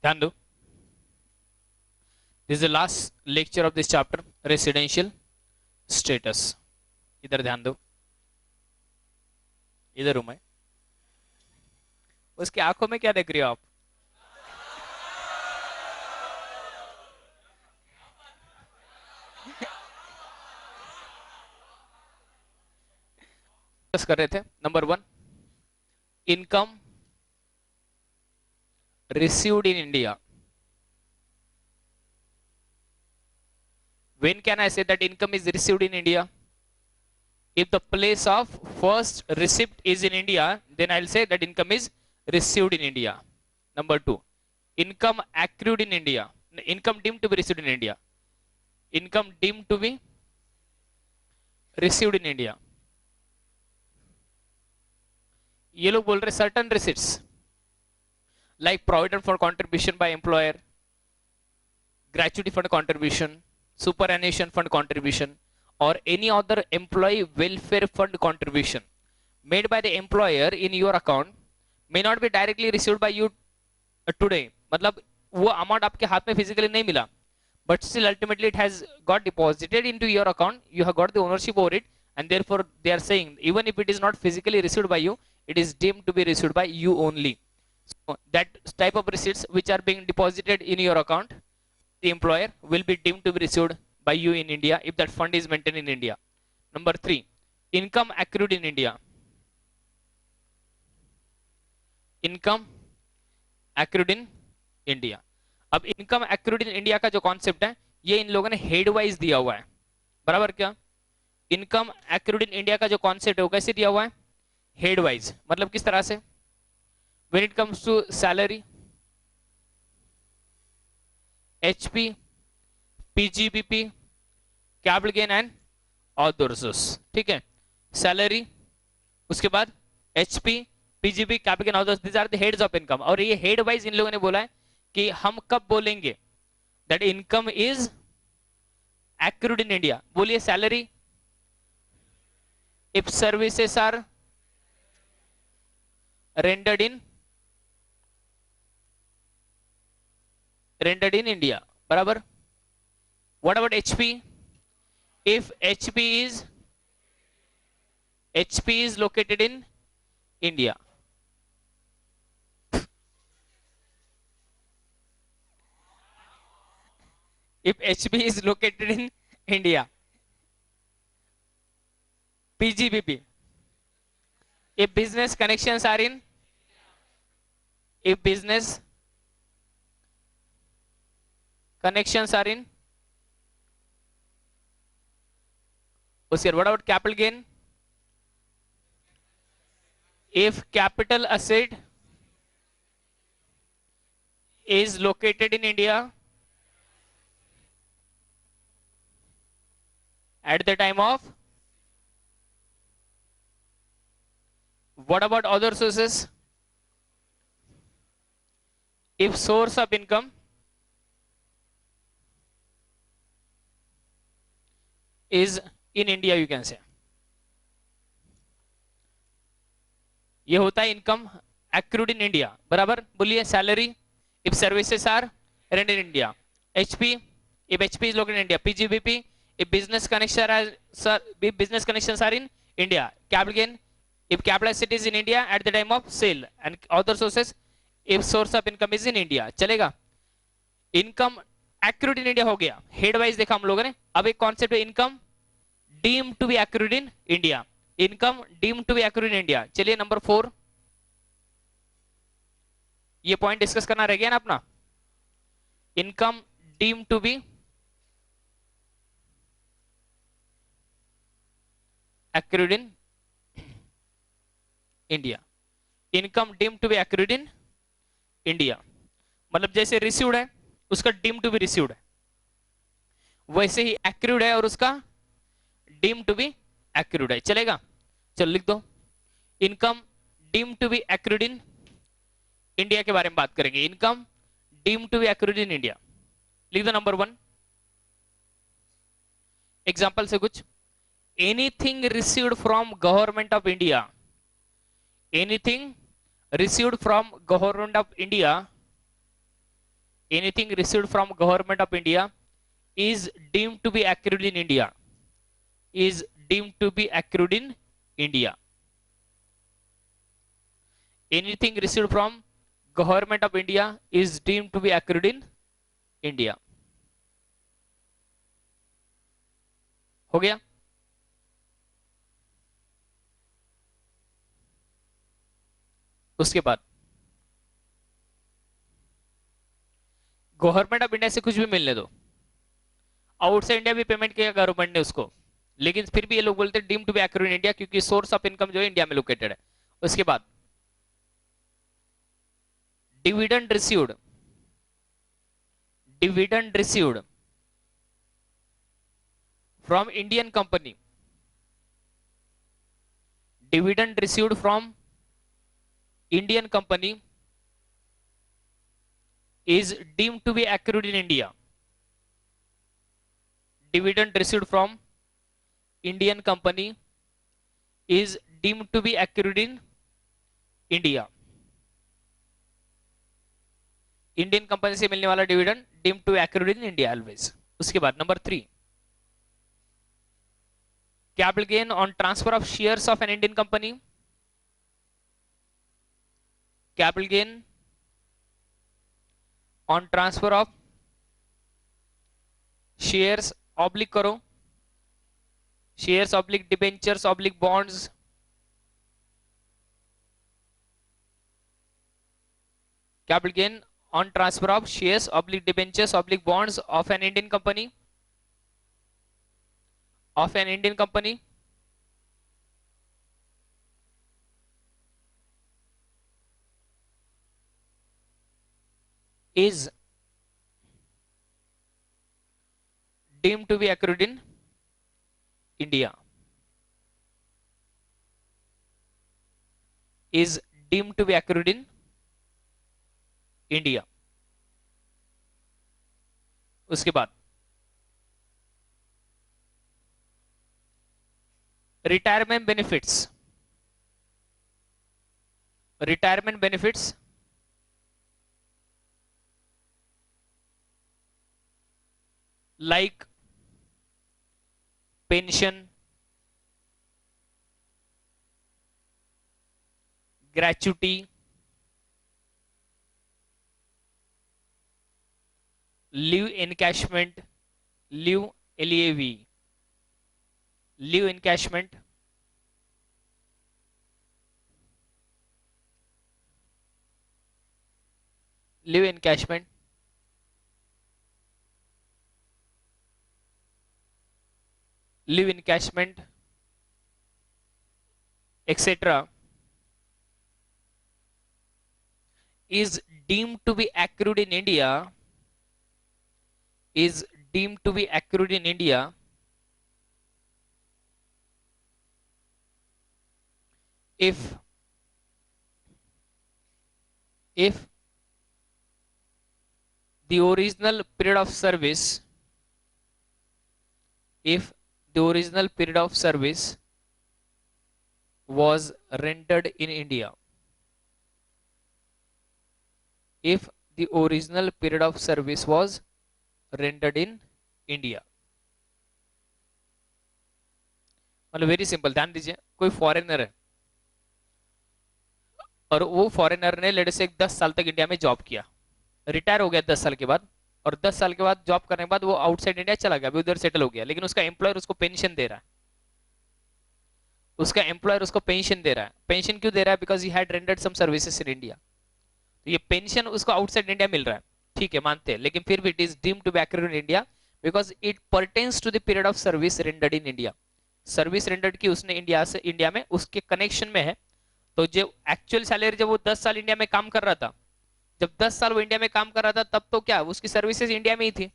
ध्यान दो, this is the last lecture of this chapter, residential status. इधर ध्यान दो, इधर हूं मैं। उसकी आंखों में क्या देख रही हो आप? डिस्कस कर रहे थे number 1, income received in India. When can I say that income is received in India? If the place of first receipt is in India, then I'll say that income is received in India. Number 2, income accrued in India. Income deemed to be received in India. Income deemed to be received in India. ये लोग बोल रहे certain receipts like provident fund contribution by employer, gratuity fund contribution, superannuation fund contribution, or any other employee welfare fund contribution made by the employer in your account may not be directly received by you today. मतलब वो amount आपके हाथ में physically नहीं मिला, but still ultimately it has got deposited into your account, you have got the ownership over it, and therefore they are saying even if it is not physically received by you, it is deemed to be received by you only. So that type of receipts which are being deposited in your account, the employer will be deemed to be received by you in India if that fund is maintained in India. Number 3, income accrued in India. Income accrued in India. अब income accrued in India का जो concept है ये इन लोगों ने head wise दिया हुआ है, बराबर क्या? इनकम accrued in India का जो कॉन्सेप्ट है वो कैसे दिया हुआ है? Head wise. मतलब किस तरह से? When it comes to salary, HP, PGBP, capital gain and other sources, ठीक है? सैलरी, उसके बाद HP, PGB, capital gain, others, these are the heads of income। और ये हेड वाइज इन लोगों ने बोला है कि हम कब बोलेंगे that income is accrued in India। बोलिए salary, if services are rendered in India, बराबर। What about HP? If HP is located in India, if HP is located in India, PGBP, if business connections are in, if business connections are in, what about capital gain? If capital asset is located in India at the time of, what about other sources? If source of income is in India, you can say। ये होता है income accrued in India, बराबर। बोलिए salary, if services are rendered in India, HP, if HP is located in India, PGBP, if business connections are in India, capital gain, if capital asset is in India at the time of sale, and other sources if source of income is in India। चलेगा? Income accrued in India हो गया, head wise देखा हम लोगों ने। अब एक concept है income deemed to be accrued in India। Income deemed to be accrued in India। चलिए नंबर 4, ये पॉइंट डिस्कस करना रह गया ना अपना। Income deemed to be accrued in India। Income deemed to be accrued in India मतलब जैसे received है उसका deemed to be received है, वैसे ही accrued है और उसका deemed to be accrued है। चलेगा? चलो लिख दो, income deemed to be accrued in India के बारे में बात करेंगे। Income deemed to be accrued in India, लिख दो नंबर 1। एग्जाम्पल से कुछ, anything received from government of India, anything received from government of India anything received from government of India is deemed to be accrued in India. Is deemed to be accrued in India. Anything received from government of India is deemed to be accrued in India. हो गया? उसके बाद government of India से कुछ भी मिलने दो, outside India भी पेमेंट किया गवर्नमेंट ने उसको, लेकिन फिर भी ये लोग बोलते हैं deem to be accrued in India, क्योंकि सोर्स ऑफ इनकम जो है इंडिया में लोकेटेड है. उसके बाद dividend received, dividend received from Indian company, dividend received from Indian company is deemed to be accrued in India. Dividend received from Indian company is deemed to be accrued in India. Indian company से मिलने वाला dividend deemed to be accrued in India always. उसके बाद number 3, capital gain on transfer of shares of an Indian company. Capital gain on transfer of shares oblique करो, shares oblique debentures oblique bonds, capital gain on transfer of shares oblique debentures oblique bonds of an Indian company, of an Indian company is deemed to be accrued in India. Is deemed to be accrued in India. उसके बाद retirement benefits, retirement benefits like pension, gratuity, leave encashment, leave LEAV, leave encashment, leave encashment, leave encashment, etc. is deemed to be accrued in India, is deemed to be accrued in India if the original period of service, if the original period of service was rendered in India. If the original period of service was rendered in India. मतलब very simple, ध्यान दीजिए, कोई foreigner है और वो foreigner ने late से 10 साल तक इंडिया में जॉब किया, रिटायर हो गया 10 साल के बाद, और 10 साल के बाद जॉब करने के बाद वो आउटसाइड इंडिया चला गया, अभी उधर सेटल हो गया, लेकिन उसका एम्प्लॉयर उसको पेंशन दे रहा है, उसका एम्प्लॉयर उसको पेंशन दे रहा है. पेंशन क्यों दे रहा है? Because he had rendered some services in India. तो ये पेंशन उसको आउटसाइड इंडिया मिल रहा है, ठीक है, मानते हैं, लेकिन फिर भी it is deemed to be accrued in India because it pertains to the period of service rendered in India. Service rendered की उसने इंडिया में उसके कनेक्शन में है. तो जो एक्चुअल सैलरी जब वो 10 साल इंडिया में काम कर रहा था, जब 10 साल वो इंडिया में काम कर रहा था, तब तो क्या उसकी सर्विसेज इंडिया में ही थी.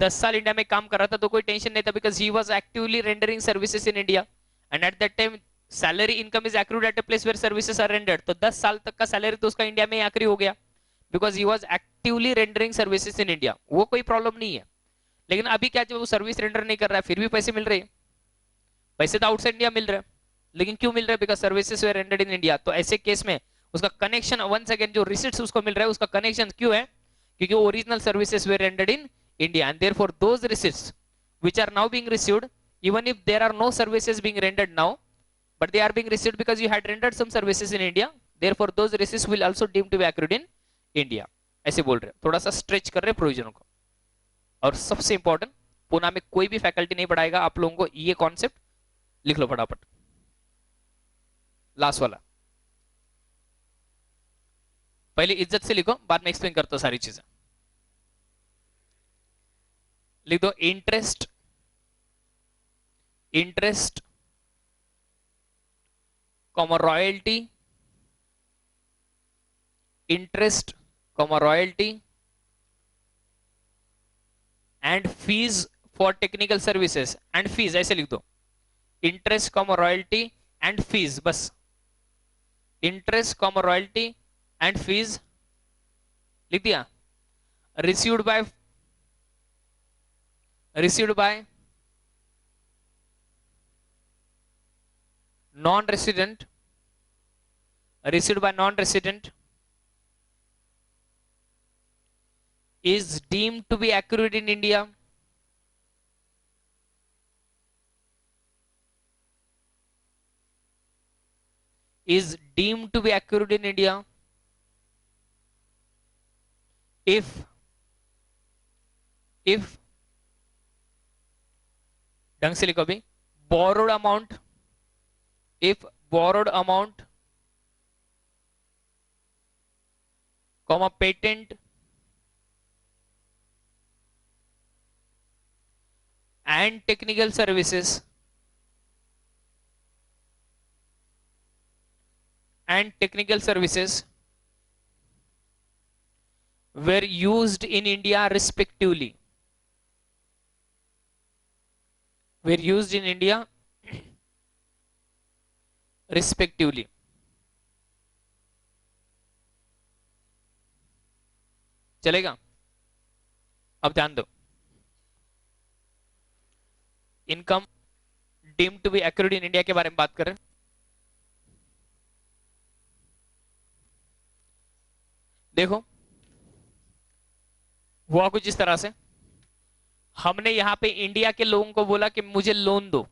10 साल इंडिया में काम कर रहा था तो कोई टेंशन नहीं था, because he was actively rendering services in India, and at that time salary income is accrued at a place where services are rendered. तो 10 साल तक का सैलरी तो उसका इंडिया में ही आखिरी हो गया, because he was actively rendering services in India. वो कोई प्रॉब्लम नहीं है. लेकिन अभी क्या, जब वो सर्विस रेंडर नहीं कर रहा है फिर भी पैसे मिल रहे हैं, पैसे तो आउटसाइड इंडिया मिल रहे हैं, लेकिन क्यों मिल रहा है? Because services were rendered in India. तो ऐसे केस में उसका कनेक्शन वंस अगेन जो रिसीट्स उसको मिल रहा है उसका कनेक्शन क्यों है? क्योंकि original services were rendered in India and therefore those receipts which are now being received, even if there are no services being rendered now, but they are being received because you had rendered some services in India, therefore those receipts will also deemed to be accrued in India. ऐसे बोल रहे हैं, थोड़ा सा stretch कर रहे हैं provision को। और सबसे इंपॉर्टेंट, पुणे में कोई भी फैकल्टी नहीं पढ़ाएगा आप लोगों को ये कॉन्सेप्ट, लिख लो फटाफट। लास्ट वाला, पहले इज्जत से लिखो, बाद में एक्सप्लेन करता हूं सारी चीजें। लिख दो interest, interest comma royalty, interest comma royalty and fees for technical services and fees, ऐसे लिख दो interest comma royalty and fees, बस interest comma royalty and fees लिख दिया। Received by non-resident, received by non-resident is deemed to be accrued in India, is deemed to be accrued in India if ढंग से लिखो अभी, borrowed amount, if borrowed amount comma patent and technical services were used in India respectively, were used in India respectively. चलेगा? अब ध्यान दो, income deemed to be accrued in India के बारे में बात करें। देखो हुआ कुछ इस तरह से, हमने यहां पे इंडिया के लोगों को बोला कि मुझे लोन दो,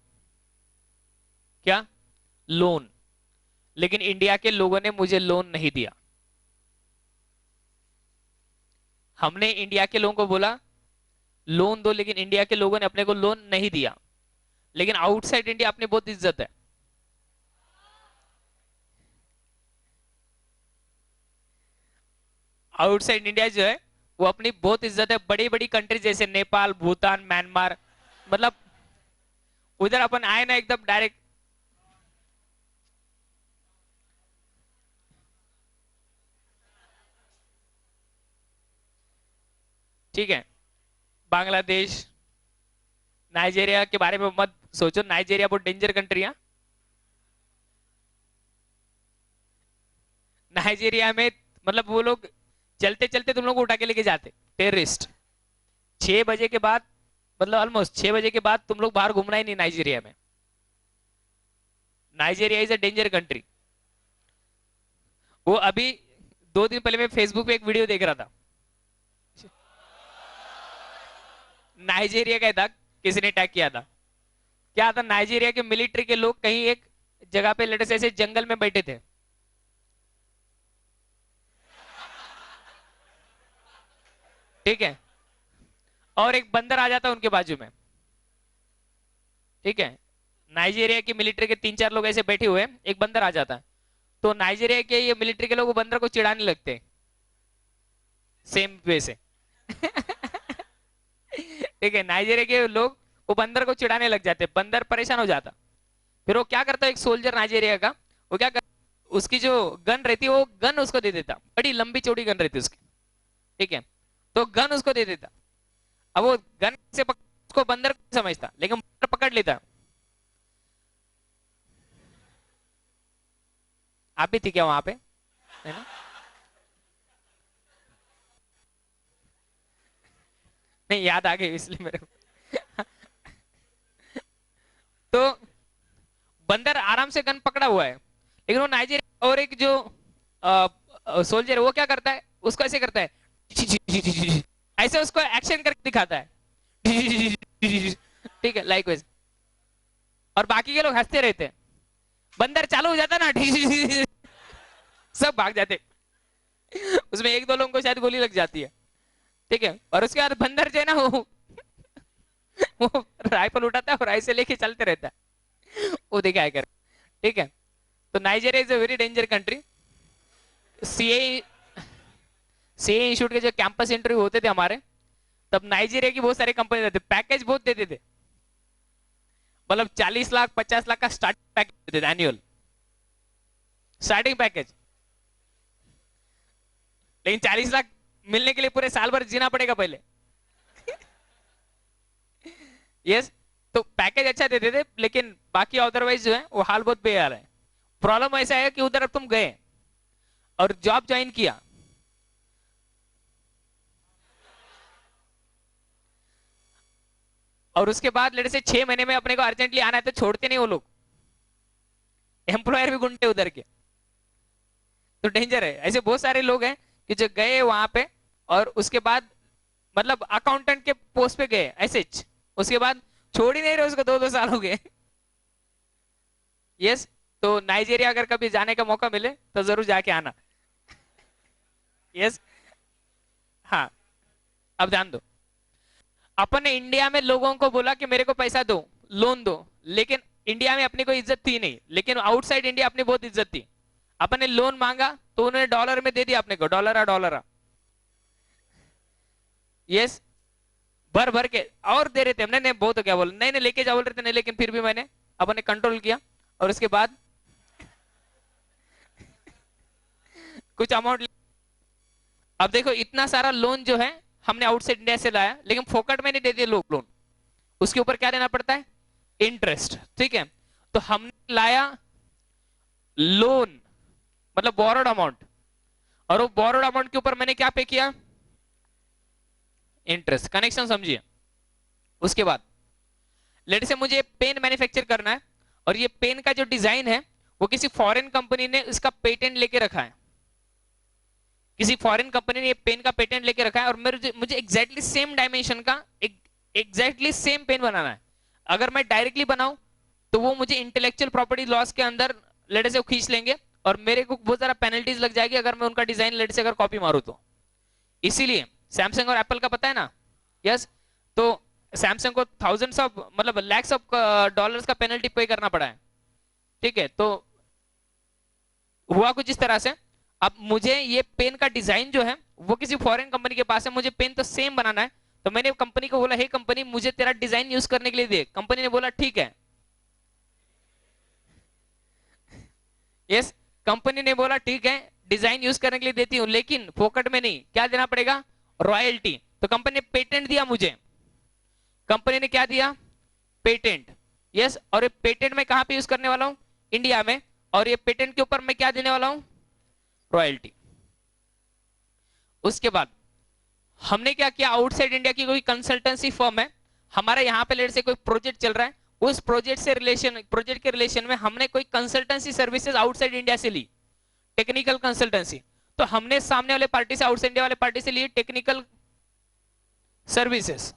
क्या लोन, लेकिन इंडिया के लोगों ने मुझे लोन नहीं दिया। हमने इंडिया के लोगों को बोला लोन दो, लेकिन इंडिया के लोगों ने अपने को लोन नहीं दिया। लेकिन आउटसाइड इंडिया अपनी बहुत इज्जत है, आउटसाइड इंडिया जो है वो अपनी बहुत इज्जत है। बड़ी बड़ी कंट्री जैसे नेपाल, भूटान, म्यांमार, मतलब उधर अपन आए ना एकदम डायरेक्ट, ठीक है। बांग्लादेश, नाइजीरिया के बारे में मत सोचो, नाइजीरिया बहुत डेंजर कंट्री है। नाइजीरिया में मतलब वो लोग चलते चलते तुम लोग को उठा के लेके जाते, टेररिस्ट। 6 बजे के बाद, मतलब ऑलमोस्ट 6 बजे के बाद तुम लोग बाहर घूमना ही नहीं नाइजीरिया में। Nigeria is a danger country. वो अभी 2 दिन पहले मैं फेसबुक पे एक वीडियो देख रहा था, नाइजीरिया का था, किसी ने अटैक किया था। क्या था, नाइजीरिया के मिलिट्री के लोग कहीं एक जगह पे लड़े से ऐसे जंगल में बैठे थे, ठीक है, और एक बंदर आ जाता उनके बाजू में, ठीक है। नाइजीरिया की मिलिट्री के 3-4 लोग ऐसे बैठे हुए, एक बंदर आ जाता है, तो नाइजीरिया के ये मिलिट्री के लोग वो बंदर को चिढ़ाने लगते हैं सेम वे से ठीक है, नाइजीरिया के लोग वो बंदर को चिढ़ाने लग जाते, बंदर परेशान हो जाता। फिर वो क्या करता है, एक सोल्जर नाइजीरिया का, वो क्या करता, उसकी जो गन रहती है वो गन उसको दे देता, बड़ी लंबी चौड़ी गन रहती उसकी, ठीक है, तो गन उसको दे देता। अब वो गन से उसको बंदर को समझता, लेकिन बंदर पकड़ लेता। आप भी थी क्या वहां पे, है ना? नहीं, याद आ गई इसलिए मेरे को तो बंदर आराम से गन पकड़ा हुआ है, लेकिन वो नाइजीरिया और एक जो सोल्जर है वो क्या करता है, उसको ऐसे करता है, ऐसे उसको एक्शन करके दिखाता है, ठीक है, लाइक, और बाकी के लोग हंसते रहते हैं। बंदर चालू हो जाता ना, सब भाग जाते। उसमें एक दो लोगों को शायद गोली लग जाती है, ठीक है, और उसके बाद बंदर जो है ना वो राइफल उठाता है और ऐसे लेके चलते रहता है, वो देखा है कर, ठीक है। तो Nigeria is a very danger country. CA CA institute के जो कैंपस इंटरव्यू होते थे हमारे, तब नाइजीरिया की बहुत सारी कंपनी रहते, पैकेज बहुत देते थे, मतलब 40 लाख 50 लाख का स्टार्टिंग पैकेज देते थे, एनुअल स्टार्टिंग पैकेज। लेकिन 40 लाख मिलने के लिए पूरे साल भर जीना पड़ेगा पहले। यस, तो पैकेज अच्छा देते थे, लेकिन बाकी अदरवाइज जो है वो हाल बहुत बेहाल है। प्रॉब्लम ऐसा है कि उधर अब तुम गए और जॉब ज्वाइन किया, और उसके बाद लेट से 6 महीने में अपने को अर्जेंटली आना है, तो छोड़ते नहीं वो लोग, एम्प्लॉयर भी गुंडे उधर के, तो डेंजर है। ऐसे बहुत सारे लोग हैं कि जो गए वहां पे और उसके बाद मतलब अकाउंटेंट के पोस्ट पे गए ऐसे, उसके बाद छोड़ ही नहीं रहे उसको, 2-2 साल हो गए। यस, तो नाइजीरिया अगर कभी जाने का मौका मिले तो जरूर जाके आना। यस, हाँ, अब ध्यान दो, अपन ने इंडिया में लोगों को बोला कि मेरे को पैसा दो, लोन दो, लेकिन इंडिया में अपनी कोई इज्जत थी नहीं, लेकिन आउटसाइड इंडिया अपनी बहुत इज्जत थी। अपन ने लोन मांगा तो उन्होंने डॉलर में दे दिया अपने को, डॉलर। यस, भर भर के और दे रहे थे, हमने नहीं बहुत क्या बोला, नहीं नहीं लेके जाओ बोल रहे थे, नहीं, लेकिन फिर भी मैंने अपने कंट्रोल किया और उसके बाद कुछ अमाउंट। अब देखो इतना सारा लोन जो है हमने आउटसाइड इंडिया से लाया, लेकिन फोकट में नहीं दे दिए लोग लोन, उसके ऊपर क्या देना पड़ता है, इंटरेस्ट, ठीक है। तो हमने लाया लोन, मतलब बोरोड अमाउंट, और वो बोरोड अमाउंट के ऊपर मैंने क्या पे किया, इंटरेस्ट। कनेक्शन समझिए। उसके बाद लेट से मुझे पेन मैन्युफैक्चर करना है, और ये पेन का जो डिजाइन है वो किसी फॉरेन कंपनी ने इसका पेटेंट लेके रखा है, किसी फॉरेन कंपनी ने ये पेन का पेटेंट लेके रखा है, और मुझे एग्जैक्टली सेम डायमेंशन का एग्जैक्टली सेम पेन बनाना है। अगर मैं डायरेक्टली बनाऊं तो वो मुझे इंटेलेक्चुअल प्रॉपर्टी लॉस के अंदर लेट से खींच लेंगे, और मेरे को बहुत सारा पेनल्टीज लग जाएगी अगर मैं उनका डिजाइन लेट से अगर कॉपी मारूं तो। इसीलिए सैमसंग और एप्पल का पता है ना, यस, तो सैमसंग को थाउजेंड्स ऑफ मतलब लैक्स ऑफ डॉलर्स का पेनल्टी पे करना पड़ा है, ठीक है। तो हुआ कुछ इस तरह से, अब मुझे ये पेन का डिजाइन जो है वो किसी फॉरेन कंपनी के पास है, मुझे पेन तो सेम बनाना है, तो मैंने कंपनी को बोला, हे कंपनी मुझे तेरा डिजाइन यूज करने के लिए दे। कंपनी ने बोला ठीक है, यस, कंपनी ने बोला ठीक है डिजाइन यूज करने के लिए देती हूं, लेकिन फोकट में नहीं, क्या देना पड़ेगा, रॉयल्टी। तो कंपनी ने पेटेंट दिया मुझे, कंपनी ने क्या दिया, पेटेंट, यस, और ये पेटेंट मैं कहां पे यूज करने वाला हूं, इंडिया में, और ये पेटेंट के ऊपर मैं क्या देने वाला हूं, रॉयल्टी। उसके बाद हमने क्या किया, आउटसाइड इंडिया की कोई कंसल्टेंसी फर्म है, हमारे यहाँ पे लेट से कोई प्रोजेक्ट चल रहा है, उस प्रोजेक्ट के रिलेशन में हमने कोई कंसल्टेंसी सर्विसेज आउटसाइड इंडिया से ली, टेक्निकल कंसल्टेंसी। तो हमने सामने वाले पार्टी से, आउटसाइड इंडिया वाले पार्टी से लिए टेक्निकल सर्विसेज,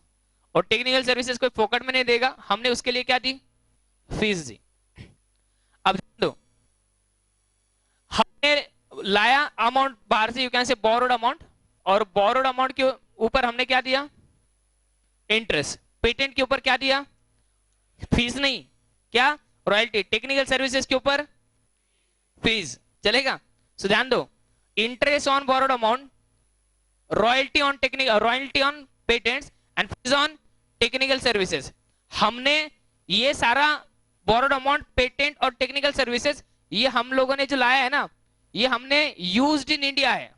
और टेक्निकल सर्विसेज कोई फोकट में नहीं देगा, हमने उसके लिए क्या दी, फीस दी। अब दो, हमने लाया अमाउंट बाहर से, you can say borrowed amount, और बोरोड अमाउंट के ऊपर हमने क्या दिया, इंटरेस्ट। पेटेंट के ऊपर क्या दिया, फीस नहीं, क्या, रॉयल्टी। टेक्निकल सर्विसेज के ऊपर फीस, चलेगा। सो ध्यान दो, interest on borrowed amount, royalty on technical, royalty on patents, and fees on technical services. हमने ये सारा बोरोड अमाउंट, पेटेंट और टेक्निकल सर्विसेज, ये हम लोगों ने जो लाया है ना, ये हमने यूज्ड इन इंडिया है।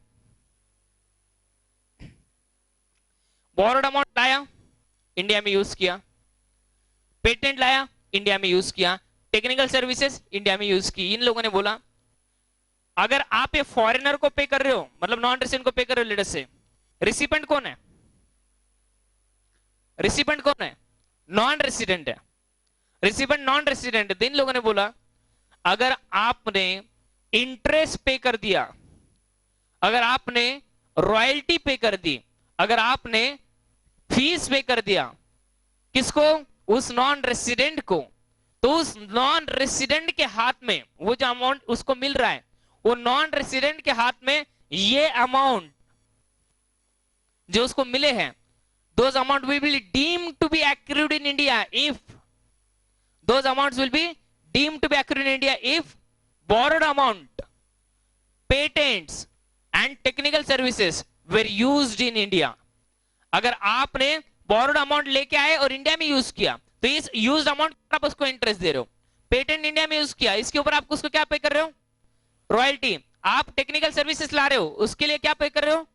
बोरोड अमाउंट लाया, इंडिया में यूज किया, पेटेंट लाया, इंडिया में यूज किया, टेक्निकल सर्विसेज इंडिया में यूज की। इन लोगों ने बोला अगर आप ये फॉरेनर को पे कर रहे हो, मतलब नॉन रेसिडेंट को पे कर रहे हो, लेट से, रिसिपेंट कौन है, रिसिपेंट कौन है, नॉन रेसिडेंट है, रिसिपेंट नॉन रेसिडेंट है। तो इन लोगों ने बोला अगर आपने इंटरेस्ट पे कर दिया, अगर आपने रॉयल्टी पे कर दी, अगर आपने फीस पे कर दिया किसको, उस नॉन रेसिडेंट को, तो उस नॉन रेसिडेंट के हाथ में वो जो अमाउंट उसको मिल रहा है, वो नॉन रेसिडेंट के हाथ में ये अमाउंट जो उसको मिले हैं, those amount will be deemed to be accrued in India if those amounts will be deemed to be accrued in India if borrowed amount, patents and technical services were used in India. अगर आपने borrowed amount लेके आए और India में use किया, तो इस used amount पर आप उसको इंटरेस्ट दे रहे हो। पेटेंट इंडिया में यूज किया, इसके ऊपर आप उसको क्या पे कर रहे हो, रॉयल्टी। आप टेक्निकल सर्विसेज ला रहे हो, उसके लिए क्या पे कर रहे हो,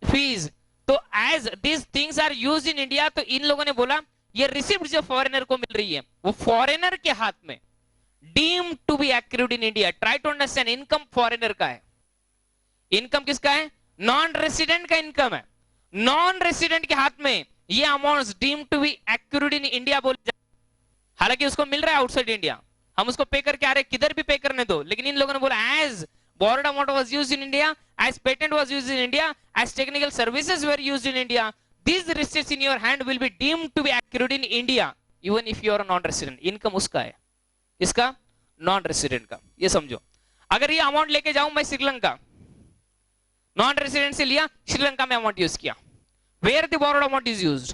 फीस। तो as this things are used in India, तो इन लोगों ने बोला ये रिसिप्ट जो फॉरेनर को मिल रही है वो फॉरेनर के हाथ में deemed to be accrued in India. Try to understand, income foreigner का है, इनकम किसका है, नॉन रेसिडेंट का इनकम है। नॉन रेसिडेंट के हाथ में ये amounts deemed to be accrued in India बोले जाए, हालांकि उसको मिल रहा है आउटसाइड इंडिया, हम उसको पे करके आ रहे, किधर भी पे करने दो, लेकिन इन लोगों ने बोला as borrowed amount was used in India, as patent was used in India, as technical services were used in India, these receipts in your hand will be deemed to be accrued in India even if you are a non-resident. Income उसका है, इसका non resident का, ये समझो। अगर ये amount लेके जाऊं मैं श्रीलंका, नॉन रेसिडेंट से लिया, श्रीलंका में अमाउंट यूज किया, where the borrowed amount is used,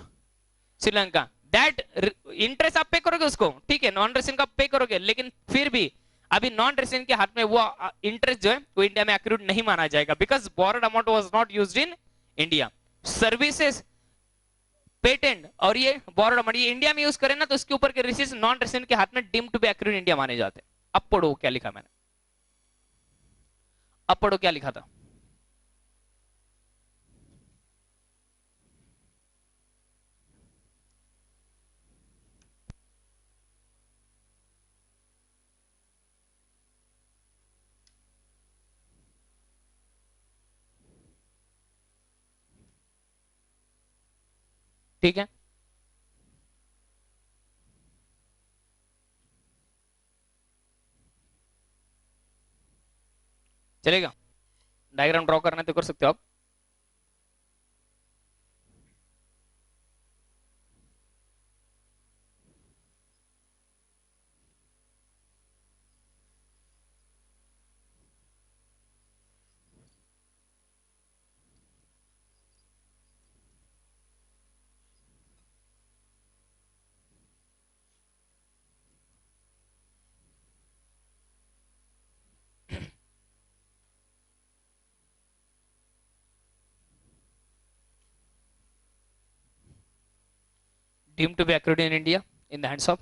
Sri Lanka, that interest आप पे करोगे उसको, ठीक है, नॉन रेसिडेंट का पे करोगे, लेकिन फिर भी अभी नॉन रेसिडेंट के हाथ में वो इंटरेस्ट जो है वो इंडिया में एक्रूड नहीं माना जाएगा, because borrowed amount was not used in India. Services, patent और ये बोरोड अमाउंट ये इंडिया में यूज करें ना, तो उसके ऊपर के रिसीट्स नॉन रेसिडेंट के हाथ में deem to be accrued India माने जाते हैं। अब पढ़ो क्या लिखा मैंने, अब पढ़ो क्या लिखा था। ठीक है, चलेगा, डायग्राम ड्रॉ करना तो कर सकते हो आप। Deemed to be accrued in India in the hands of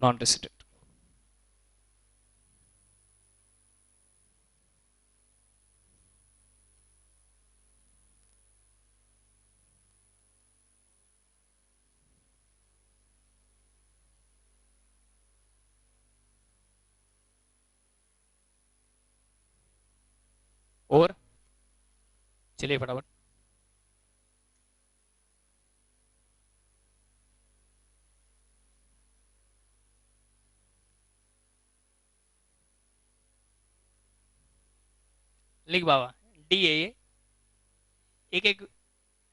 non-resident. और चलिए फटाफट, लिख बाबा, डी है ये, एक एक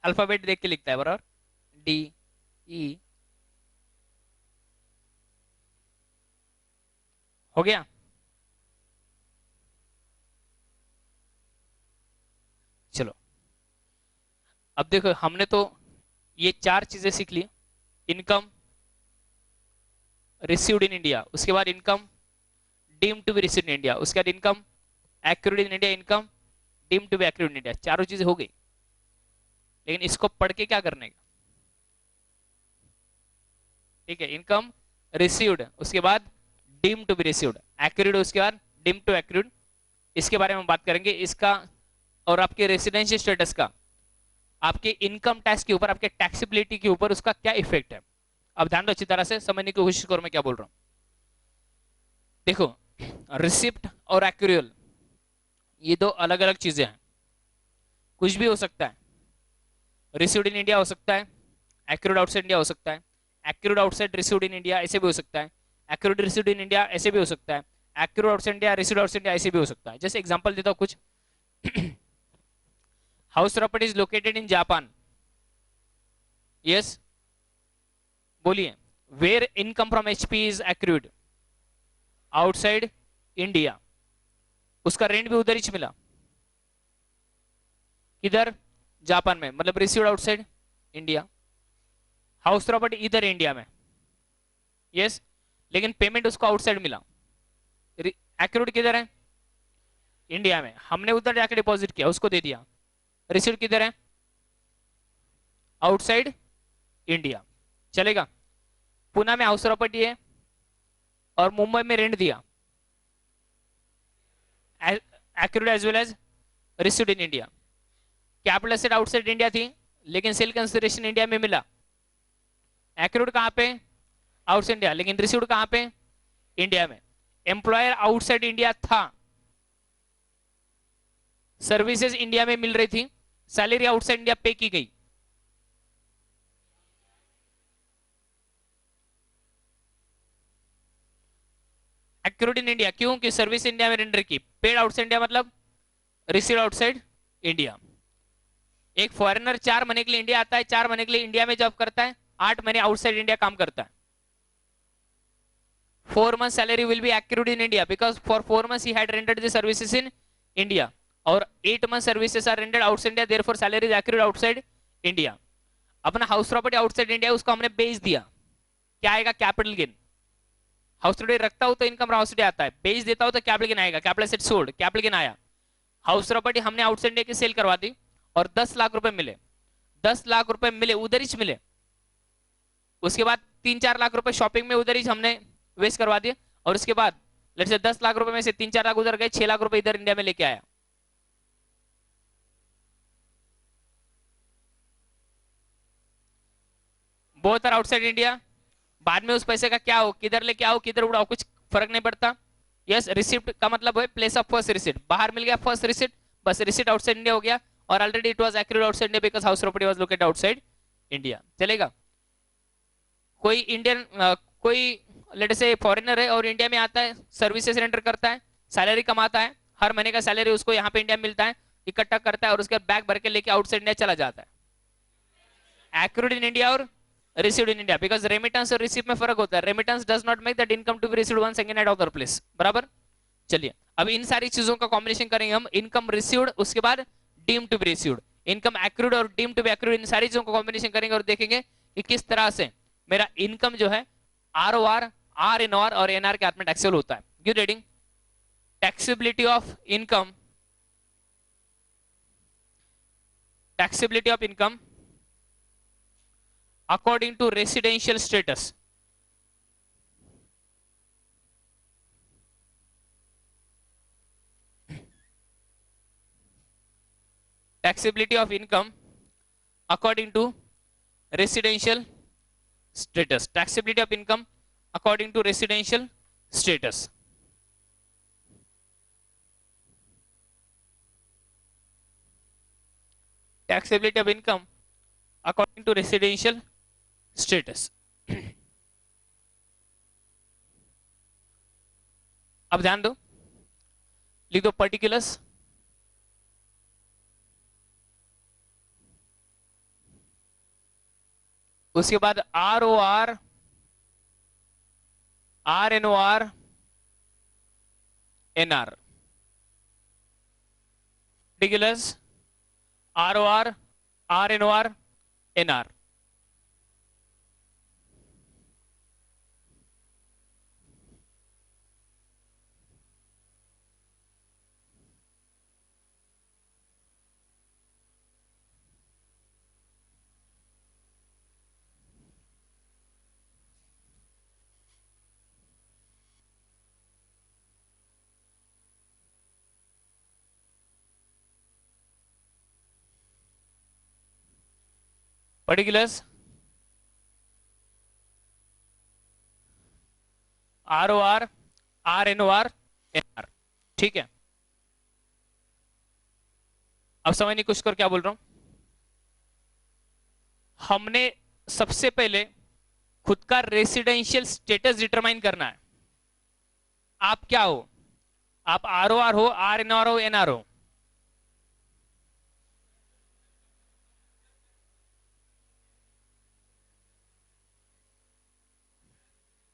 अल्फाबेट देख के लिखता है बराबर, डी ई, हो गया। चलो अब देखो, हमने तो ये चार चीजें सीख ली, इनकम रिसीव्ड इन इंडिया, उसके बाद income deemed to be received in India, उसके बाद income accrued in India, income deemed to be accrued in India, चारों चीजें हो गई। लेकिन इसको पढ़ के क्या करने का, ठीक है, इनकम रिसीव्ड, उसके बाद deemed to be received, accrued, उसके बाद डीम्ड टू एक्रूड, इसके बारे में बात करेंगे, इसका और आपके रेसिडेंशियल स्टेटस का, आपके इनकम टैक्स के ऊपर, आपके टैक्सेबिलिटी के ऊपर उसका क्या इफेक्ट है। अब ध्यान दो, अच्छी तरह से समझने की कोशिश करो मैं क्या बोल रहा हूं। देखो, रिसिप्ट और एक्रूअल ये दो अलग अलग चीजें हैं, कुछ भी हो सकता है, रिसीव्ड इन इंडिया हो सकता है, एक्रूड आउटसाइड इंडिया हो सकता है, accrued outside received in India ऐसे भी हो सकता है, एक्रूड रिसीव्ड इन इंडिया ऐसे भी हो सकता है, accrued outside India received outside India ऐसे भी हो सकता है। जैसे एग्जांपल देता हूं कुछ house property is located in Japan, yes, बोलिए। Where income from HP is accrued, outside India, उसका रेंट भी उधर ही मिला, किधर, जापान में, मतलब received outside India. House property इधर इंडिया में, यस, लेकिन पेमेंट उसको आउटसाइड मिला। एक्रूड किधर है, इंडिया में, हमने उधर जाके डिपॉजिट किया, उसको दे दिया। रिसीव्ड किधर है, आउटसाइड इंडिया, चलेगा। पुणे में हाउस प्रॉपर्टी है और मुंबई में रेंट दिया, accrued as well as received in India. Capital asset outside India थी, लेकिन सेल कंसिडरेशन इंडिया में मिला। एक्रूड कहां पे, आउटसाइड इंडिया, लेकिन रिसीव्ड कहां पे, इंडिया में। एम्प्लॉयर आउटसाइड इंडिया था, सर्विसेज इंडिया में मिल रही थी, सैलरी आउटसाइड इंडिया पे की गई। एक्रूड इन इंडिया, क्यों, कि सर्विस इंडिया में रेंडर की। पेड आउटसाइड इंडिया मतलब रिसीव्ड आउटसाइड इंडिया। एक फॉरेनर 4 महीने के लिए इंडिया आता है, 4 महीने के लिए इंडिया में जॉब करता है, 8 महीने आउटसाइड इंडिया काम करता है। 4 months salary will be accrued in India because for 4 months he had rendered the services in India, और 8 months services are rendered outside India, therefore salary is accrued outside India। अपना house property outside India, उसको हमने बेच दिया, क्या आएगा, capital gain. House property रखता हो तो इनकम हाउस आता है, बेच देता हो तो कैपिटल गेन आएगा, capital asset sold, capital gain आया। हाउस प्रॉपर्टी हमने आउटसाइड इंडिया की सेल करवा दी और 10 लाख रुपए मिले, 10 लाख रुपए मिले, उधर ही मिले। उसके बाद 3-4 लाख रुपए शॉपिंग में उधर ही हमने वेस्ट करवा दिए, और उसके बाद लेट्स से 10 लाख रुपए में से 3-4 लाख उधर गए, 6 लाख रुपए इधर इंडिया में लेके आया। Both are outside India. बाद में उस पैसे का क्या हो, किधर लेके आओ, किधर उड़ाओ, कुछ फर्क नहीं पड़ता। यस, रिसिप्ट का मतलब है प्लेस ऑफ फर्स्ट रिसिप्ट, बाहर मिल गया फर्स्ट रिसिप्ट, बस रिसिप्ट आउटसाइड इंडिया हो गया, और already it was accrued outside India because house property was located outside India, चलेगा। कोई इंडियन कोई लेट से फॉरेनर है और इंडिया में आता है, सर्विसेज रेंडर करता है, सैलरी कमाता है, हर महीने का सैलरी उसको यहाँ पे इंडिया में मिलता है, इकट्ठा करता है और उसके बैग भर के लेके आउटसाइड इंडिया चला जाता है। एक्रूड इन इंडिया और received in India, because remittance और रिसीव में फर्क होता है। Remittance does not make that income to be received one second at other place, बराबर। चलिए अब इन सारी चीजों का कॉम्बिनेशन करेंगे हम, इनकम रिसीव्ड, उसके बाद deem to be received, income accrued और डीम टू बी एक्रूड, इन सारी चीजों का कॉम्बिनेशन करेंगे और देखेंगे कि किस तरह से मेरा इनकम जो है ROR, RNOR और NR के हाथ में टैक्सेबल होता है। Give reading. Taxability of income, taxability of income according to residential status, taxability of income according to residential status, taxability of income according to residential status। taxability of income according to residential status। अब ध्यान दो, लिख दो particulars, उसके बाद ROR, RNOR, NR, particulars ROR, RNOR, NR। Particulars ROR, RNOR, NR, ठीक है। अब समझ नहीं कुछ कर क्या बोल रहा हूं। हमने सबसे पहले खुद का रेसिडेंशियल स्टेटस डिटरमाइन करना है। आप क्या हो, आप ROR हो, RNOR हो, NR हो,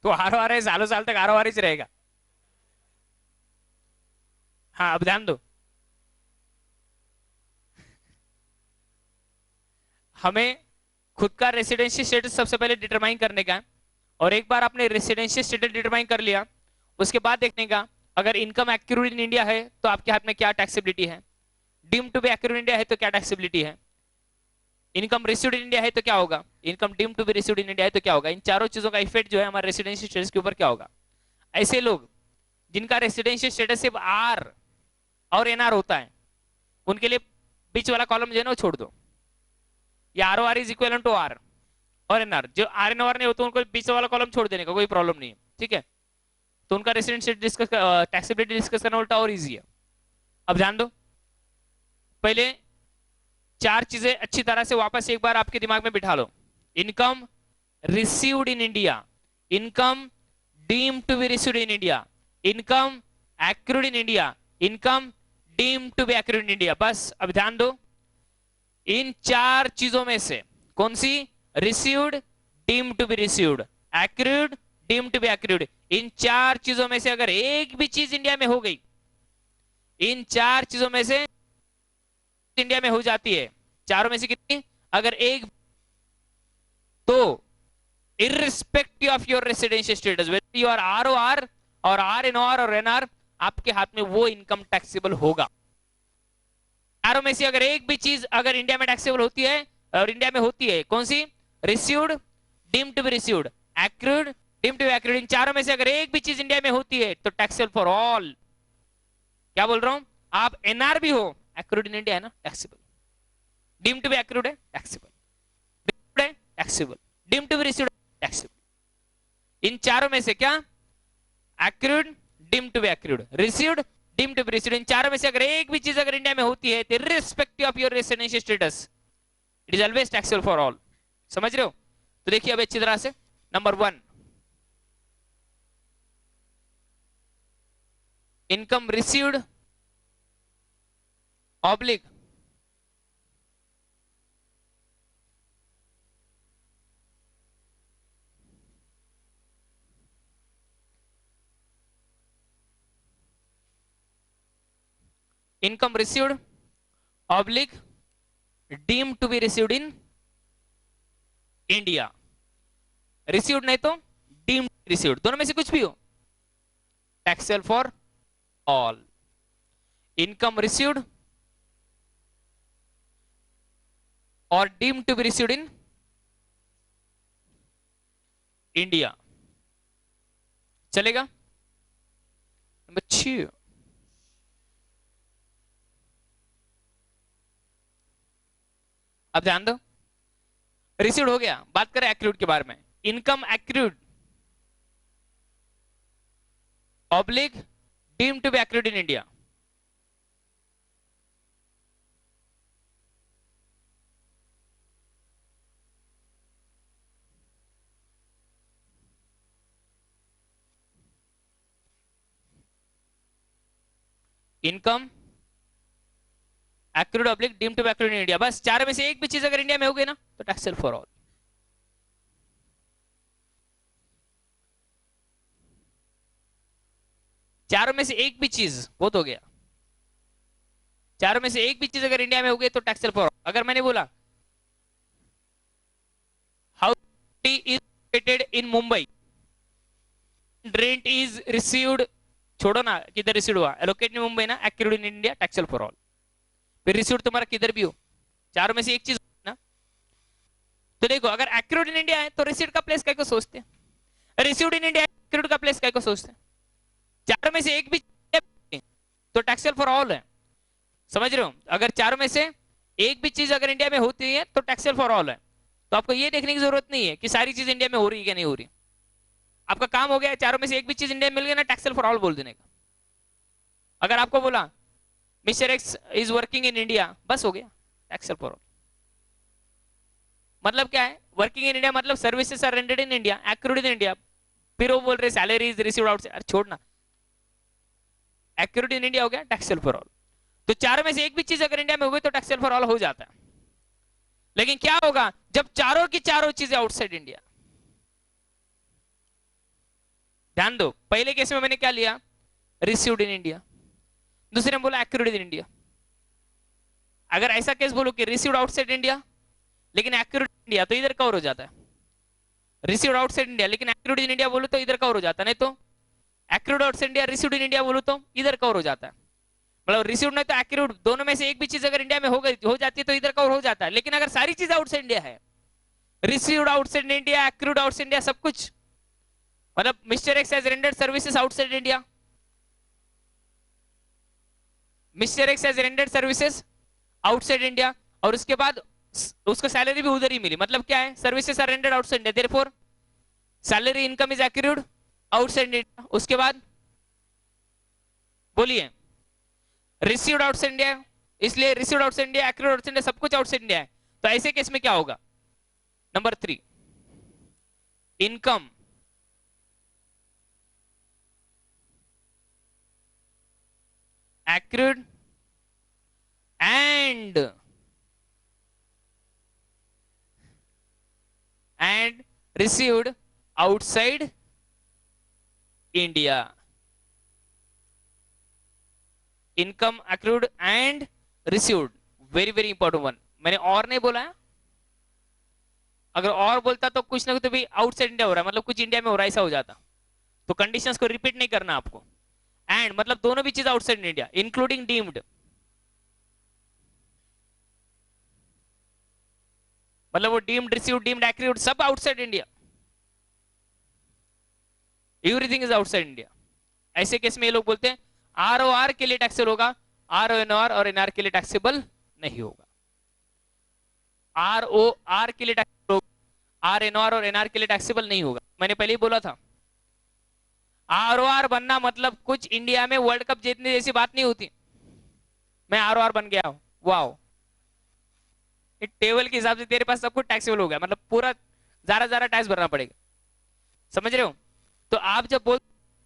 तो ROR है, सालों साल तक ROR ही रहेगा। हाँ अब ध्यान दो, हमें खुद का रेसिडेंशियल स्टेटस सबसे पहले डिटरमाइन करने का है। और एक बार आपने रेसिडेंशियल स्टेटस डिटरमाइन कर लिया, उसके बाद देखने का अगर इनकम एक्यूरेट इन इंडिया है तो आपके हाथ में क्या टैक्सेबिलिटी है, deem to be accurate in India है तो क्या टैक्सेबिलिटी है, इनकम रिसीव्ड इन इंडिया है तो क्या होगा, income deem to be received in India है तो क्या होगा। इन चारों चीजों का इफेक्ट जो है हमारे रेसिडेंशियल स्टेटस के ऊपर क्या होगा। ऐसे लोग जिनका रेसिडेंशियल स्टेटस सिर्फ आर और एनआर होता है, उनके लिए बीच वाला कॉलम जो है ना वो छोड़ दो, या R O R is equal to R और एनआर। जो आर एन आर नहीं होता उनको बीच वाला कॉलम छोड़ देने का कोई प्रॉब्लम नहीं है, ठीक है। तो उनका रेसिडेंशियल डिस्कस, टैक्सेबिलिटी डिस्कस करना उल्टा और इजी है। अब ध्यान दो, पहले चार चीजें अच्छी तरह से वापस एक बार आपके दिमाग में बिठा लो। Income received in India, income deemed to be received in India, income accrued in India, income deemed to be accrued in India. बस अब ध्यान दो, इन चार चीजों में से कौन सी, received, deemed to be received, accrued, deemed to be accrued, इन चार चीजों में से अगर एक भी चीज इंडिया में हो गई, इन चार चीजों में से इंडिया में हो जाती है, चारों में से कितनी, अगर एक, तो irrespective of your residential status, whether you are ROR और आरएनआर और एनआर, आपके हाथ में वो इनकम टैक्सेबल होगा। चारों में से अगर एक भी चीज अगर इंडिया में टैक्सेबल होती है, और इंडिया में होती है कौन सी, received, deemed to be received, accrued, deemed to be accrued, इन चारों में से अगर एक भी चीज इंडिया में होती है तो टैक्सेबल फॉर ऑल। क्या बोल रहा हूं, आप एनआर भी हो, एक्रूड इन इंडिया है ना, taxable, deemed to be accrued है टैक्सेबल, रिसीव्ड है taxable, deemed to be received taxable. इन चारों में से क्या, accrued, deemed to be accrued, received, deemed to be received, इन चारों में से अगर एक भी चीज अगर इंडिया में होती है, irrespective of your residential status, it is always taxable for all. समझ रहे हो। तो देखिए अब अच्छी तरह से, number 1, income received oblique income received oblique deem to be received in India, received नहीं तो डीम रिसीव्ड, दोनों में से कुछ भी हो, taxable for all. Income received और deem to be received in India, चलेगा। नंबर 6, अब ध्यान दो, रिसीव्ड हो गया, बात करें एक्रूड के बारे में। Income accrued oblique deemed to be accrued in India, income accrued oblique deemed to be accrued in India, बस चार में से एक भी चीज अगर इंडिया में हो गई ना तो टैक्सेबल फॉर ऑल। चारों में से एक भी चीज बहुत हो गया, चारों में से एक भी चीज अगर इंडिया में हो गई तो टैक्सेबल फॉर ऑल। अगर मैंने बोला house is located in Mumbai, rent is received, छोड़ो ना किधर रिसीव्ड हुआ, एलोकेटेड इन मुंबई ना, accrued in India, taxable for all. फिर रिसीव्ड तुम्हारा किधर भी हो, चारों में से एक चीज ना। तो देखो अगर एक्रूड इन इंडिया है तो रिसीव्ड का प्लेस काय को सोचते हैं, रिसीव्ड इन इंडिया एक्रूड का प्लेस काय को सोचते हैं। चारों में से एक भी तो टैक्सेबल फॉर ऑल है। समझ रहे हो, अगर चारों में से एक भी चीज अगर इंडिया में होती है तो टैक्सेबल फॉर ऑल है। तो आपको ये देखने की जरूरत नहीं है कि सारी चीज इंडिया में हो रही है क्या नहीं हो रही, आपका काम हो गया चारों में से एक भी चीज इंडिया में मिल गई ना, टैक्सेबल फॉर ऑल बोल देने का। अगर आपको बोला mister X is working in India, बस हो गया टैक्सेबल फॉर ऑल। मतलब क्या है, वर्किंग इन इंडिया मतलब services are rendered in India, accrued in India. फिर वो बोल रहे सैलरी इज रिसीव्ड आउटसाइड, अरे छोड़ना, एक्यूरेट इन इंडिया हो गया टैक्सेबल फॉर ऑल। तो चारों में से एक भी चीज अगर इंडिया में हो गई तो टैक्सेबल फॉर ऑल हो जाता है। लेकिन क्या होगा जब चारों की चारों चीजें आउटसाइड इंडिया, ध्यान दो, पहले केस में मैंने क्या लिया, रिसीव्ड इन इंडिया, दूसरे में बोला एक्यूर्ड इन इंडिया। अगर ऐसा केस बोलो कि रिसीव्ड आउटसाइड इंडिया लेकिन एक्यूर्ड इंडिया, तो इधर कवर हो जाता है। रिसीव्ड आउटसाइड इंडिया लेकिन एक्यूर्ड इन इंडिया बोलो तो इधर कवर हो जाता है, नहीं तो accrued outside India received in India बोलो तो इधर कवर हो जाता है। मतलब रिसीव्ड नहीं तो एक्यूर्ड, दोनों में से एक भी चीज अगर इंडिया में हो जाती है तो इधर कवर हो जाता है। लेकिन अगर सारी चीज आउटसाइड इंडिया है, received outside India, accrued outside India, सब कुछ, मतलब mister X has rendered services outside India, mister X has rendered services outside India, और उसके बाद उसको सैलरी भी उधर ही मिली, मतलब क्या है, services are rendered outside India, therefore salary income is accrued outside India. उसके बाद बोलिए रिसीव्ड आउटसाइड इंडिया, इसलिए received outside India, accrued outside India, सब कुछ आउटसाइड इंडिया है। तो ऐसे केस में क्या होगा, number 3, income accrued and received outside India, income accrued and received, very very important one. मैंने और नहीं बोला है, अगर और बोलता तो कुछ ना कुछ तो भी आउटसाइड इंडिया हो रहा है, मतलब कुछ इंडिया में हो रहा है, ऐसा हो जाता। तो कंडीशंस को रिपीट नहीं करना आपको। एंड मतलब दोनों भी चीज आउटसाइड इंडिया, इंक्लूडिंग डीम्ड, मतलब वो डीम्ड, रिसीव्ड, डीम्ड, एक्यूर्ड, सब outside India, everything is outside India. ऐसे केस में ये लोग बोलते हैं आरओआर के लिए टैक्सेबल होगा, आरओएनआर और एनआर के लिए टैक्सेबल नहीं होगा। आरओआर के लिए टैक्सेबल होगा, आरएनआर और एनआर के लिए टैक्सेबल नहीं होगा। मैंने पहले ही बोला था, आरओआर बनना मतलब कुछ इंडिया में वर्ल्ड कप जीतने जैसी बात नहीं होती। मैं आरओआर बन गया हूं, वाओ, टेबल के हिसाब से तेरे पास सब कुछ टैक्सेबल हो गया, मतलब पूरा ज्यादा ज्यादा टैक्स भरना पड़ेगा, समझ रहे हो। तो आप जब बोल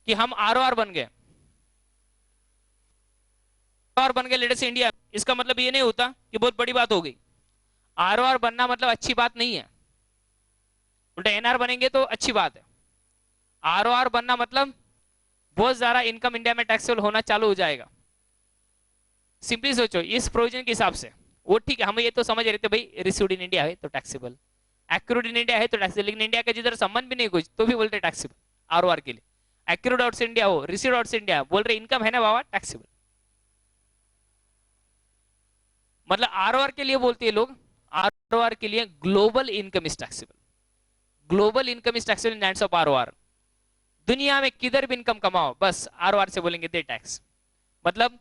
कि हम आरओआर बन गए, आरओआर बन गए लेटेस्ट इंडिया, इसका मतलब ये नहीं होता कि बहुत बड़ी बात हो गई। आरओआर बनना मतलब अच्छी बात नहीं है, उल्टा एनआर बनेंगे तो अच्छी बात है। आरओआर बनना मतलब बहुत ज्यादा इनकम इंडिया में टैक्सेबल होना चालू हो जाएगा। सिंपली सोचो इस प्रोविजन के हिसाब से, वो ठीक है, हम ये तो समझ रहे थे भाई रिसीव्ड इन इंडिया है तो टैक्सेबल, एक्यूर्ड इन इंडिया है तो टैक्सेबल, लेकिन इंडिया का जिधर संबंध भी नहीं कुछ तो भी बोलते टैक्सेबल आरओआर के लिए। एक्यूर्ड आउट से इंडिया हो, रिसीव्ड आउट से इंडिया, बोल रहे इनकम है ना बाबा टैक्सेबल। मतलब आरओआर के लिए बोलते हैं लोग, आरओआर के लिए global income is taxable, global income is taxable in hands of ROR. दुनिया में किधर भी इनकम कमाओ बस आरओआर से बोलेंगे दे टैक्स। मतलब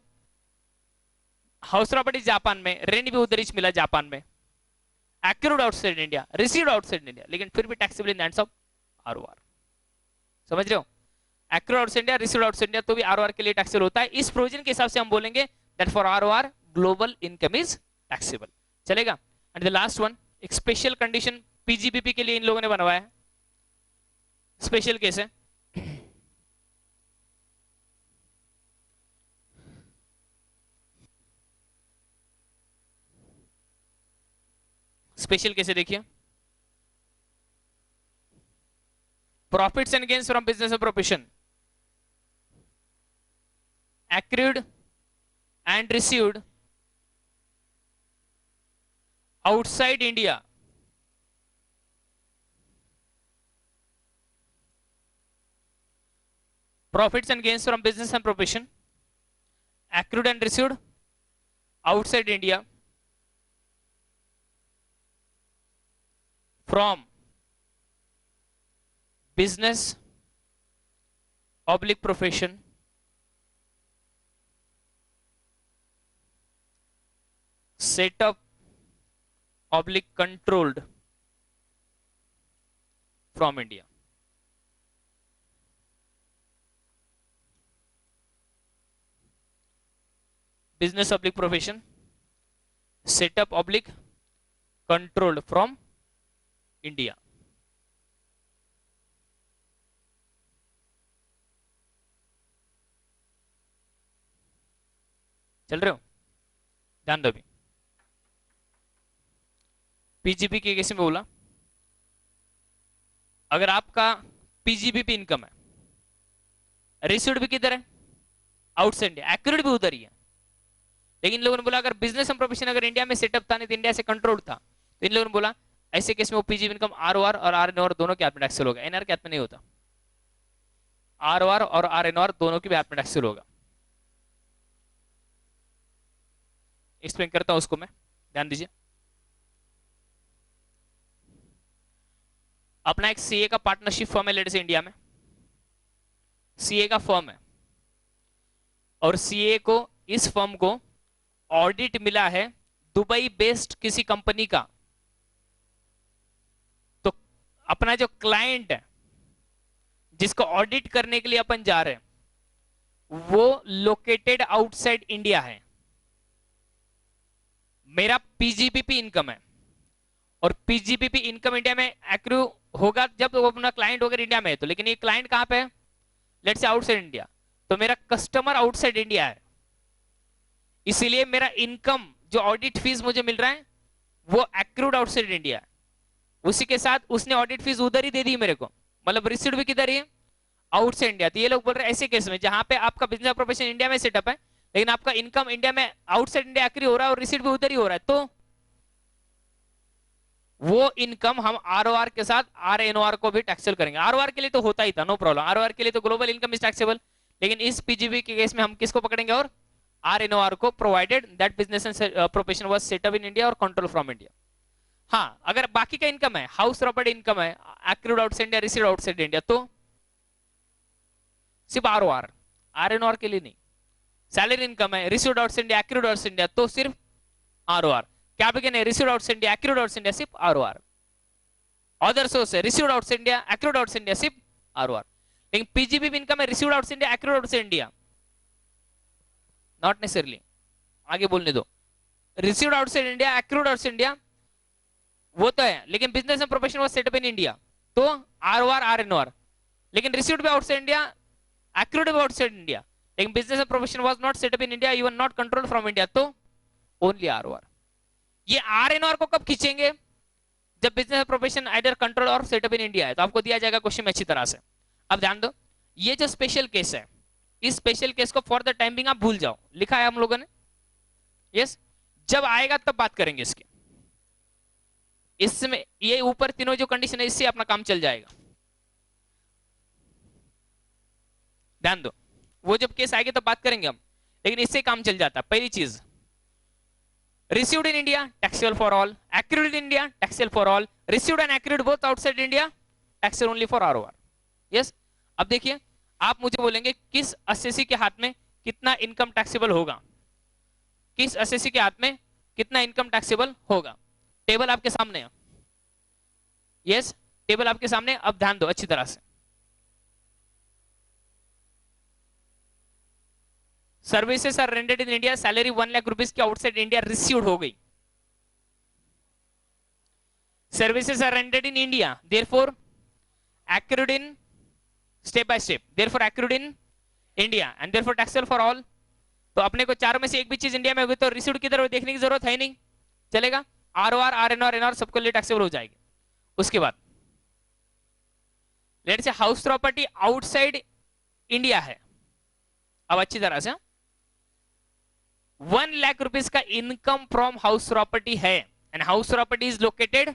हाउस प्रॉपर्टी जापान में, रेंट भी उधर ही मिला जापान में, accrued outside India, received outside India, लेकिन फिर भी taxable in hands of ROR, समझ रहे हो। Accrued outside India, received outside India तो भी आरओआर के लिए टैक्सेबल होता है। इस प्रोविजन के हिसाब से हम बोलेंगे that for ROR global income is taxable, चलेगा। एंड द लास्ट वन, एक स्पेशल कंडीशन पीजीबीपी के लिए इन लोगों ने बनवाया है, स्पेशल केस है। स्पेशल कैसे देखिए, profits and gains from business of profession accrued and received outside India profits and gains from business and profession accrued and received outside India from business oblique profession set up oblique controlled from India. Business oblique profession set up oblique controlled from India. चल रहे हो, ध्यान दो। अभी PGB के case में बोला, अगर आपका पीजीबीपी इनकम है रिसीव्ड भी किधर है, आउटसाइड इंडिया, एक्यूरेट भी उधर ही है। लेकिन इन लोगों ने बोला अगर बिजनेस एंड प्रोफेशन अगर इंडिया में सेटअप था नहीं तो इंडिया से कंट्रोल था, तो इन लोगों ने बोला ऐसे केस में वो पीजी इनकम आरओआर और आरएनओआर दोनों के हाथ में टैक्सेबल होगा, एनआर के हाथ में नहीं होता, आरओआर और आरएनओआर दोनों के भी हाथ में टैक्सेबल होगा। एक्सप्लेन करता हूं उसको मैं, ध्यान दीजिए। अपना एक सीए का पार्टनरशिप फर्म है लेट्स से इंडिया में, सीए का फर्म है और सीए को, इस फर्म को ऑडिट मिला है दुबई बेस्ड किसी कंपनी का, तो अपना जो क्लाइंट है जिसको ऑडिट करने के लिए अपन जा रहे हैं वो लोकेटेड आउटसाइड इंडिया है। मेरा पीजीबीपी इनकम है और पीजीबीपी इनकम इंडिया में एक्रू होगा जब वो अपना क्लाइंट होगा इंडिया में है, तो लेकिन ये क्लाइंट कहां पे है, लेट्स से आउटसाइड इंडिया, तो मेरा कस्टमर आउटसाइड इंडिया है, इसीलिए मेरा इनकम जो ऑडिट फीस मुझे मिल रहा है वो एक्रूड आउटसाइड इंडिया है। उसी के साथ उसने ऑडिट फीस उधर ही दे दी मेरे को, मतलब रिसीव्ड भी किधर ही है, आउटसाइड इंडिया। तो ये लोग बोल रहे हैं ऐसे केस में जहां पे आपका बिजनेस प्रोफेशन इंडिया में सेटअप है लेकिन आपका इनकम इंडिया में आउटसाइड इंडिया एक्री हो रहा है और रिसीव्ड भी उधर ही हो रहा है, तो वो इनकम हम आरओआर के साथ आरएनओआर को भी टैक्सेबल करेंगे। आरओआर के लिए तो होता ही था, नो प्रॉब्लम, आरओआर के लिए तो ग्लोबल इनकम इज टैक्सेबल, लेकिन इस पीजीबी के केस में हम किसको पकड़ेंगे और आरएनओआर को, provided that business and profession was setup in India और कंट्रोल फ्रॉम इंडिया। हाँ, अगर बाकी का इनकम है, हाउस प्रॉपर्टी इनकम है, accrued outside India, received outside India, तो सिर्फ आरओआर, आरएनओआर के लिए नहीं। सैलरी इनकम है, received outside India, accrued outside India, तो सिर्फ आरओआर। कैपिटल है, received outside India, accrued outside India, सिर्फ आरओआर। अदर सोर्स है, received outside India, accrued outside India, सिर्फ आरओआर। लेकिन पीजीबी इनकम है, received outside India, accrued outside India, not necessarily, आगे बोलने दो। Received outside India, accrued outside India वो तो है, लेकिन business and profession was setup in India, तो आरओआर आरएनओआर। लेकिन रिसीव्ड भी आउटसाइड इंडिया, एक्रूड भी आउटसाइड इंडिया, लेकिन business and profession was not set up in India, even not control from India, तो ओनली आरओआर। ये आरएनओआर को कब खींचेंगे, जब बिजनेस प्रोफेशन आइदर कंट्रोल और सेटअप इन इंडिया है, तो आपको दिया जाएगा क्वेश्चन में अच्छी तरह से। अब ध्यान दो, ये जो स्पेशल केस है, इस स्पेशल केस को फॉर द टाइम बिंग आप भूल जाओ, लिखा है हम लोगों ने, यस, जब आएगा तब बात करेंगे इसकी। इसमें ये ऊपर तीनों जो कंडीशन है इससे अपना काम चल जाएगा, ध्यान दो, वो जब केस आएगी तब बात करेंगे हम, लेकिन इससे काम चल जाता है। पहली चीज, received in India taxable for all, accrued in India taxable for all, received and accrued both outside India taxable only for ROR. yes, अब देखिए आप मुझे बोलेंगे किस असेसी के हाथ में कितना इनकम टैक्सेबल होगा, किस असेसी के हाथ में कितना इनकम टैक्सेबल होगा। टेबल आपके सामने है, यस, टेबल आपके सामने। अब ध्यान दो अच्छी तरह से, services are rendered in India, salary 1 lakh rupees की आउटसाइड इंडिया रिसीव्ड हो गई। Services are rendered in India, therefore accrued in step by step, therefore accrued in India and therefore taxable for all। तो अपने को चारों में से एक भी चीज इंडिया में होगी तो रिसीव्ड किधर हो देखने की जरूरत है नहीं, चलेगा, आरओआर आरएनआर एनआर सबको लिए टैक्सेबल हो जाएगी। उसके बाद let's say house property outside India है, अब अच्छी तरह से 1 लाख रुपीस का इनकम फ्रॉम हाउस प्रॉपर्टी है and house property is located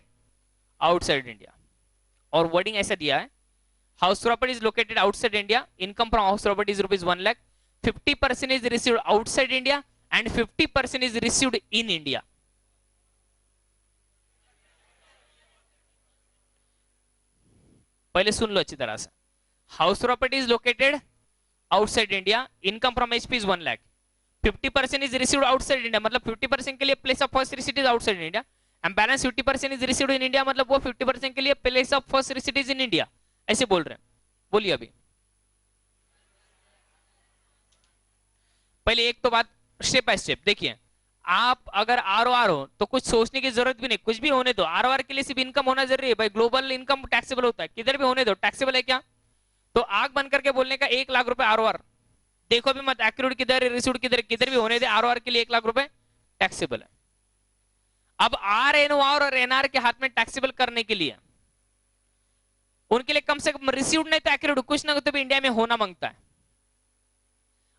outside India, और वर्डिंग ऐसा दिया है, house property is located outside India, income from house property is rupees 1 lakh, 50% is received outside India and 50% is received in India. पहले सुन लो अच्छी तरह से, house property is located outside India, income from HP is 1 lakh, 50% is received outside India, मतलब 50% के लिए place of first receipt is outside India, and balance 50% is received in India, मतलब वो 50% के लिए place of first receipt is in India, ऐसे बोल रहे हैं। बोलिए अभी पहले एक तो बात स्टेप बाय स्टेप देखिए, आप अगर आरओआर हो तो कुछ सोचने की जरूरत भी नहीं, कुछ भी होने दो, आरओआर के लिए सिर्फ इनकम होना जरूरी है भाई, ग्लोबल इनकम टैक्सेबल होता है, किधर भी होने दो टैक्सेबल है क्या, तो आग बंद करके बोलने का 1 लाख रुपए आरओआर, देखो भी मत एक्रूड किधर है रिसीव्ड किधर, किधर भी होने दे, आरओआर के लिए 1 लाख रुपए टैक्सेबल है। अब आरएनओआर और एनआर के हाथ में टैक्सेबल करने के लिए उनके लिए कम से कम रिसीव्ड नहीं तो एक्रूड कुछ ना कुछ तो भी इंडिया में होना मांगता है,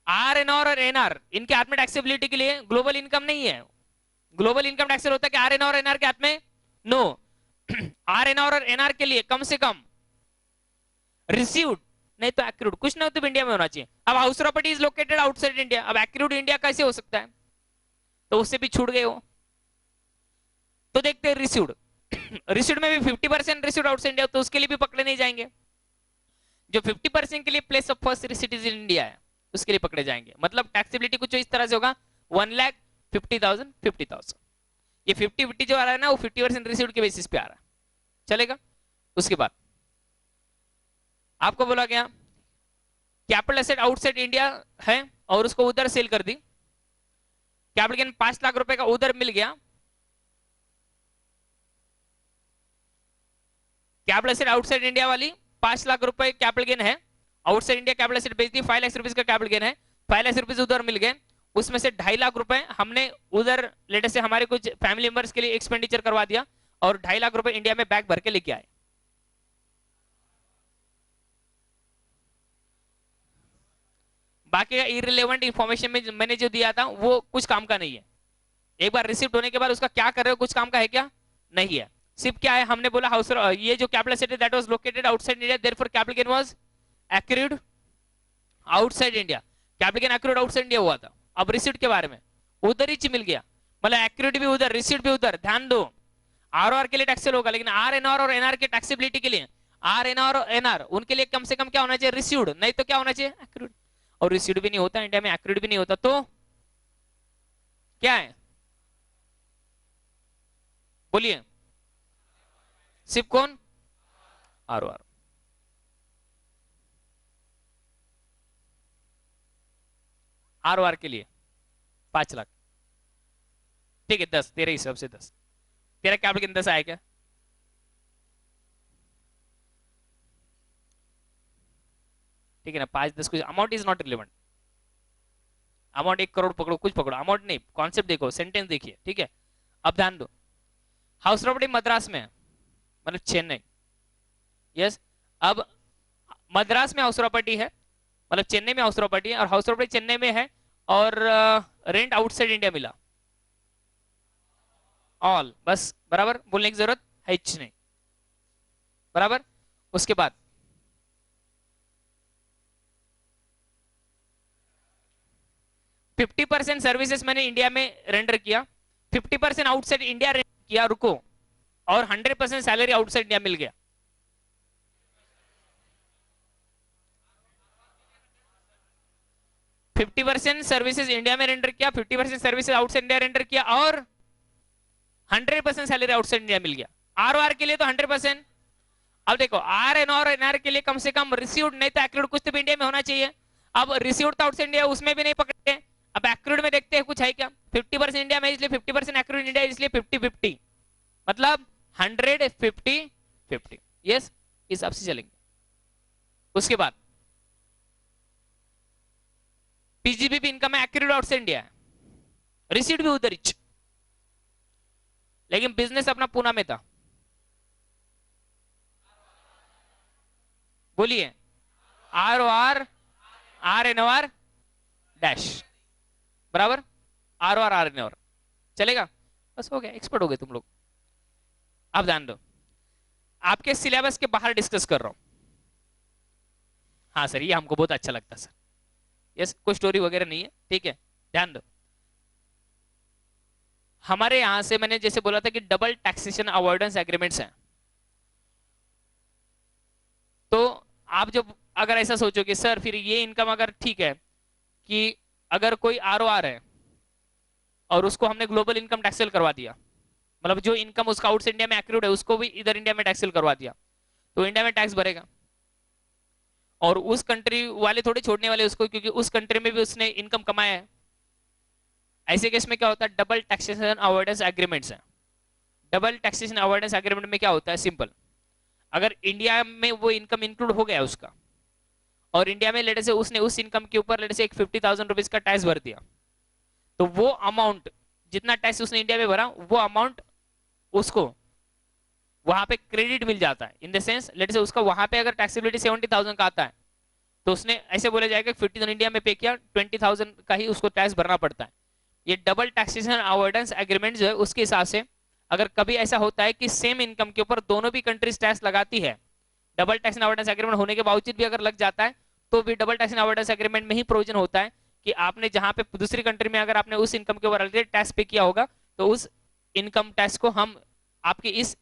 आर एन और एनआर इनके हाथ में टैक्सेबिलिटी के लिए ग्लोबल इनकम नहीं है। ग्लोबल इनकम टैक्सेबल होता है कि आर एन और एनआर के हाथ में? नो। आर एन और एनआर के लिए कम से कम रिसीव्ड नहीं तो एक्रूड, कुछ ना तो इंडिया में होना चाहिए। अब house property is located outside India, अब एक्रूड इंडिया कैसे हो सकता है? तो उससे भी छूट गए हो। तो देखते हैं रिसीव्ड। रिसीव्ड में भी 50% रिसीव्ड आउटसाइड इंडिया, तो उसके लिए भी पकड़े नहीं जाएंगे। जो 50% के लिए place of first receipt in India है उसके लिए पकड़े जाएंगे। मतलब टैक्सेबिलिटी कुछ इस तरह से होगा 1,50,000 50,000। ये 50-50 जो आ रहा है ना वो 50% रिसीव्ड के बेसिस पे आ रहा है, चलेगा। उसके बाद आपको बोला गया कैपिटल एसेट आउटसाइड इंडिया है और उसको उधर सेल कर दी, कैपिटल गेन 5 लाख रुपए का उधर मिल गया। कैपिटल एसेट आउटसाइड इंडिया वाली 5 लाख रुपए कैपिटल गेन है, आउटसाइड इंडिया कैपिटल एसेट बेच दी, 5 लाख रुपीज का कैपिटल गेन है, 5 लाख रुपीज उधर मिल गए। उसमें से 2.5 लाख रुपए हमने उधर लेटर से हमारे कुछ फैमिली मेंबर्स के लिए एक्सपेंडिचर करवा दिया और 2.5 लाख रुपए इंडिया में बैग भर के लेके आए। बाकी का इररिलेवेंट इंफॉर्मेशन में मैंने जो दिया था वो कुछ काम का नहीं है। एक बार रिसिप्ट होने के बाद उसका क्या कर रहे हो कुछ काम का है क्या? नहीं है। सिर्फ क्या है, हमने बोला हाउस ये जो capital asset that was located outside India therefore capital gain was accrued outside India, capital gain accrued outside India हुआ था। अब रिसिप्ट के बारे में उधर ही मिल गया, मतलब एक्रूड भी उधर रिसिप्ट भी उधर। ध्यान दो आर के लिए टैक्सेबल होगा, लेकिन आर एन और एनआर के टैक्सेबिलिटी के लिए आर एन और एनआर उनके लिए कम से कम क्या होना चाहिए? रिसीव्ड, नहीं तो क्या होना चाहिए? एक्रूड। और रिसीव्ड भी नहीं होता इंडिया में, एक्रूड भी नहीं होता, तो क्या है? बोलिए। सिर्फ कौन? R O R. R O R के लिए 5 लाख, ठीक है 10 तेरे हिसाब से 10। तेरा कैपिटल कितना 10 आया क्या? ठीक है ना, 5-10 कुछ amount is not relevant. Amount 1 crore पकड़ो, कुछ पकड़ो, अमाउंट नहीं, कॉन्सेप्ट देखो, सेंटेंस देखिए, ठीक है। अब ध्यान दो, हाउस प्रॉपर्टी मद्रास में है, मतलब चेन्नई, यस। अब मद्रास में हाउस प्रॉपर्टी है, मतलब चेन्नई में हाउस प्रॉपर्टी है, और हाउस प्रॉपर्टी चेन्नई में है और रेंट आउटसाइड इंडिया मिला। ऑल, बस बराबर, बोलने की जरूरत है ही नहीं, बराबर। उसके बाद 50% सर्विसेज मैंने इंडिया में रेंडर किया, 50% आउटसाइड इंडिया रेंडर किया, रुको, और 100% सैलरी आउटसाइड इंडिया मिल गया। फिफ्टी परसेंट सर्विसेज इंडिया में रेंडर किया, 50% सर्विसेज आउटसाइड इंडिया रेंडर किया, और 100% सैलरी आउटसाइड इंडिया मिल गया। आर ओ आर के लिए तो 100%। अब देखो आर एन और एनआर के लिए कम से कम रिसीव्ड नहीं तो एक्रूड कुछ तो इंडिया में होना चाहिए। अब रिसीव्ड तो आउटसाइड इंडिया, उसमें भी नहीं पकड़े। अब एक्रूड में देखते हैं कुछ है क्या? 50% इंडिया में इसलिए 50% एक्रूड इंडिया, इसलिए 50-50, मतलब 100-50-50, यस, इस हिसाब से चलेंगे। उसके बाद पीजीबी भी इनकम है, एक्रूड आउटसाइड इंडिया है, रिसीव्ड भी उधर ही, लेकिन बिजनेस अपना पूना में था। बोलिए। R O R N O R dash, बराबर, R O R N O R, चलेगा। बस हो गया, एक्सपर्ट हो गए तुम लोग। अब ध्यान दो, आपके सिलेबस के बाहर डिस्कस कर रहा हूं। हाँ सर, ये हमको बहुत अच्छा लगता है सर, यस, कोई स्टोरी वगैरह नहीं है, ठीक है। ध्यान दो, हमारे यहां से मैंने जैसे बोला था कि डबल टैक्सेशन अवॉइडेंस एग्रीमेंट्स हैं। तो आप जब अगर ऐसा सोचो कि सर फिर ये इनकम अगर ठीक है कि अगर कोई आर ओ आर है और उसको हमने ग्लोबल इनकम टैक्सेबल करवा दिया, मतलब जो इनकम उसका आउटसाइड इंडिया में एक्रूड है उसको भी इधर इंडिया में टैक्सेबल करवा दिया, तो इंडिया में टैक्स भरेगा। और उस कंट्री वाले थोड़े छोड़ने वाले उसको, क्योंकि उस कंट्री में भी उसने इनकम कमाया है। ऐसे केस में क्या होता है? डबल टैक्सेशन अवॉइडेंस एग्रीमेंट्स है। डबल टैक्सेशन अवॉइडेंस एग्रीमेंट में क्या होता है? सिंपल, अगर इंडिया में वो इनकम इंक्लूड हो गया उसका, और इंडिया में लेटे से उसने उस इनकम के ऊपर लेटे से एक 50,000 रुपीज का टैक्स भर दिया, तो वो अमाउंट जितना टैक्स उसने इंडिया में भरा वो अमाउंट उसको वहां पे क्रेडिट मिल जाता है। इन द सेंस लेट से उसका वहां पे अगर टैक्सेबिलिटी 70,000 का आता है तो उसने ऐसे बोला जाएगा 50,000 इंडिया में पे किया, 20,000 का ही उसको टैक्स भरना पड़ता है। ये डबल टैक्सेशन अवॉइडेंस एग्रीमेंट जो है उसके हिसाब से अगर कभी ऐसा होता है कि सेम इनकम के ऊपर दोनों भी कंट्रीज टैक्स लगाती है, डबल टैक्स अवॉइडेंस एग्रीमेंट होने के बावजूद भी अगर लग जाता है तो भी डबल टैक्स अवॉइडेंस एग्रीमेंट में ही प्रोविजन होता है कि आपने जहां पे दूसरी कंट्री में अगर आपने उस इनकम के ऊपर ऑलरेडी टैक्स पे किया होगा तो उस इनकम टैक्स को हम आपकी इस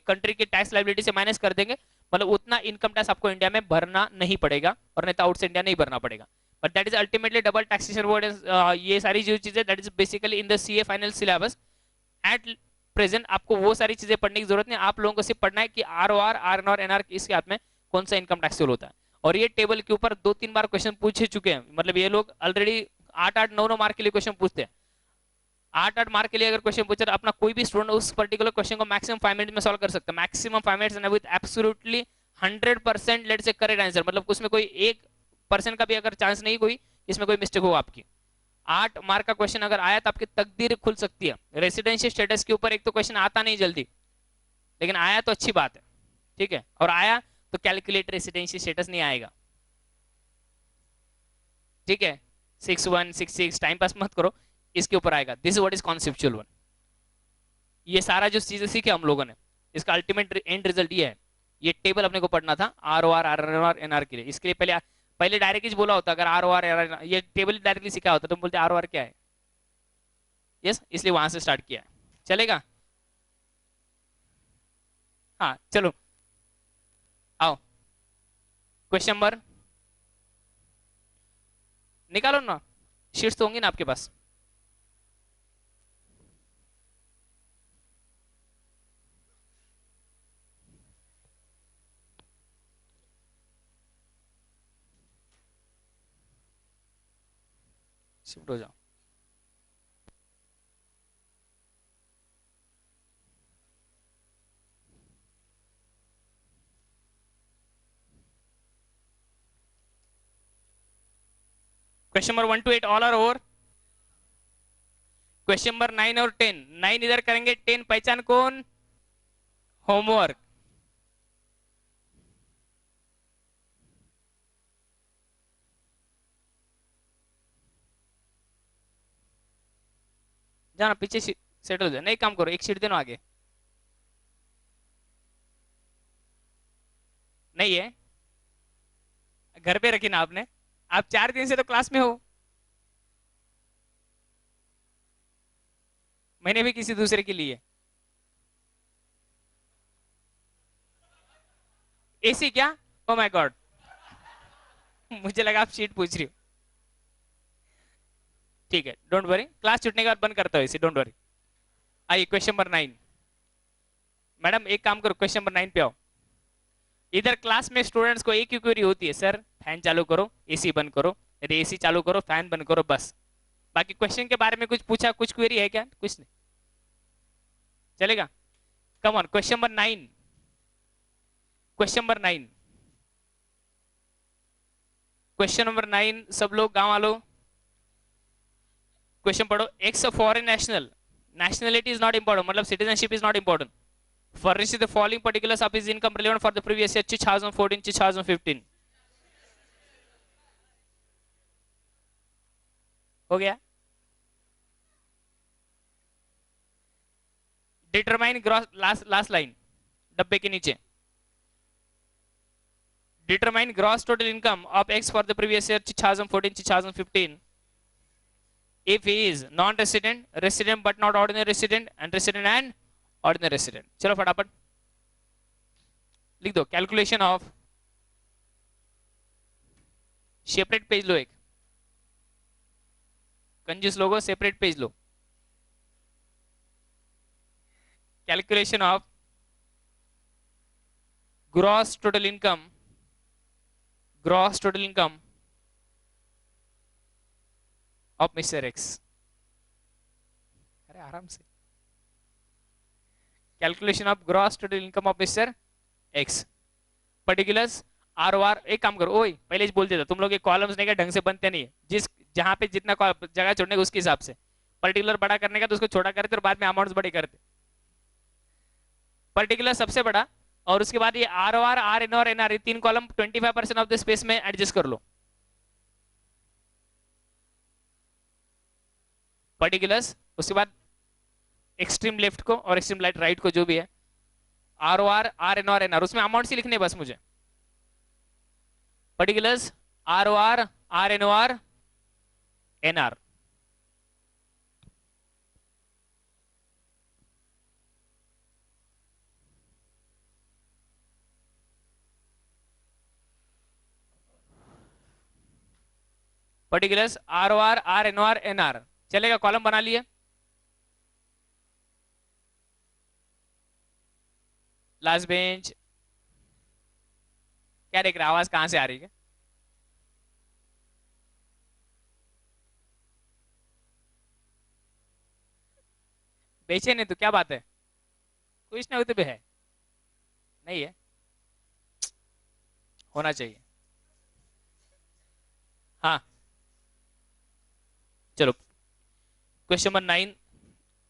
कंट्री की टैक्स लायबिलिटी से माइनस कर देंगे, मतलब उतना इनकम टैक्स आपको इंडिया में भरना नहीं पड़ेगा और नहीं तो आउट से इंडिया नहीं भरना पड़ेगा। But that is ultimately double taxation avoidance. ये सारी जो चीजें that is basically in the CA final syllabus. At present आपको वो सारी चीजें पढ़ने की जरूरत नहीं, आप लोगों को सिर्फ पढ़ना है कि आरओआर, आरएनआर, एनआर इसके हाथ में कौन सा इनकम टैक्स होता है। और ये टेबल के ऊपर 2-3 बार क्वेश्चन पूछे चुके हैं, मतलब ये लोग ऑलरेडी 8-8, 9-9 मार्क के लिए क्वेश्चन पूछते हैं। 8-8 मार्क के लिए अगर क्वेश्चन पूछे तो अपना कोई भी स्टूडेंट उस पर्टिकुलर क्वेश्चन को मैक्सिमम 5 मिनट में सॉल्व कर सकता है, maximum 5 minutes and with absolutely 100% let's say correct answer, मतलब उसमें कोई 1% का भी अगर चांस नहीं कोई इसमें कोई मिस्टेक हो आपकी। 8 मार्क का क्वेश्चन अगर आया तो आपकी तकदीर खुल सकती है। रेसिडेंशियल स्टेटस के ऊपर एक तो क्वेश्चन आता नहीं जल्दी, लेकिन आया तो अच्छी बात है, ठीक है, और आया तो कैलकुलेट रेसिडेंशियल स्टेटस नहीं आएगा, ठीक है। 6-1, 6-6 टाइम पास मत करो, इसके ऊपर आएगा। This is what is conceptual one. ये सारा जो चीजें सीखे हम लोगों ने, इसका अल्टीमेट एंड रिजल्ट ये है। ये टेबल अपने को पढ़ना था आरओआर, आरएनआर, एनआर के लिए। इसके लिए पहले डायरेक्ट बोला होता, अगर आरओआर, ये टेबल डायरेक्टली सिखा होता तुम बोलते आरओआर क्या है, यस, इसलिए वहां से स्टार्ट किया है, चलेगा। हाँ चलो आओ, क्वेश्चन नंबर निकालो ना, शीट्स तो होंगी ना आपके पास। शिफ्ट हो जाओ। Question number 1 to 8 all are over. Question number 9 और 10, 9 इधर करेंगे, 10 पहचान कौन, होमवर्क। जाना पीछे सेटल हो जाए, नहीं काम करो, एक सीट देना आगे, नहीं है घर पे रखी ना आपने, आप 4 दिन से तो क्लास में हो, मैंने भी किसी दूसरे के लिए। एसी क्या, ओ माय गॉड, मुझे लगा आप सीट पूछ रही हो, ठीक है, डोंट वरी, क्लास छूटने के बाद बंद करता हूँ इसे, डोंट वरी। आइए क्वेश्चन नंबर 9। मैडम एक काम करो, क्वेश्चन नंबर 9 पे आओ। इधर क्लास में स्टूडेंट्स को एक ही क्वेरी होती है, सर फैन चालू करो, एसी बंद करो, एसी चालू करो, फैन बंद करो, बस। बाकी क्वेश्चन के बारे में कुछ पूछा, कुछ क्वेरी है क्या, कुछ नहीं, चलेगा। Come on, question number 9, question number 9, question number 9, सब लोग गांव वालों क्वेश्चन पढ़ो। X foreign national, nationality is not important, मतलब citizenship is not important, furnish the following particulars of his income relevant for the previous year 2014 2015। हो गया। Determine gross, last line डब्बे के नीचे, determine gross total income of x for the previous year 2014 2015 if he is non-resident, resident but not ordinary resident, and resident and ordinary resident। चलो फटाफट लिख दो। Calculation of, separate page लो, एक कंजूस लोगों separate page low. Calculation of gross total income, gross total income of mister x. अरे आराम से, calculation of gross total income of mister x, particulars ROR. एक काम करो, ओए पहले ही बोल देता, तुम लोग ये कॉलम्स नहीं, ढंग से बनते नहीं है, जिस जहां पे जितना जगह छोड़ने का उसके हिसाब से, पर्टिकुलर बड़ा करने का तो उसको छोटा करते और बाद में अमाउंट्स बड़े करते। पर्टिकुलर सबसे बड़ा और उसके बाद ये आर ओ आर एन और एन आर, ये तीन कॉलम 25% ऑफ द स्पेस में एडजस्ट कर लो। पर्टिकुलर्स, उसके बाद एक्सट्रीम लेफ्ट को और एक्सट्रीम राइट को, जो भी है, आर ओ आर एन और एन आर, उसमें अमाउंट ही लिखने बस मुझे। Particulars R O R N O R N R. Particulars R O R N O R N R, चलेगा? कॉलम बना लिए। लास्ट बेंच, क्या देख रहा है? आवाज कहां से आ रही है? बेचे नहीं तो क्या बात है? कुछ ना होते भी है, नहीं है, होना चाहिए। हाँ, चलो क्वेश्चन नंबर 9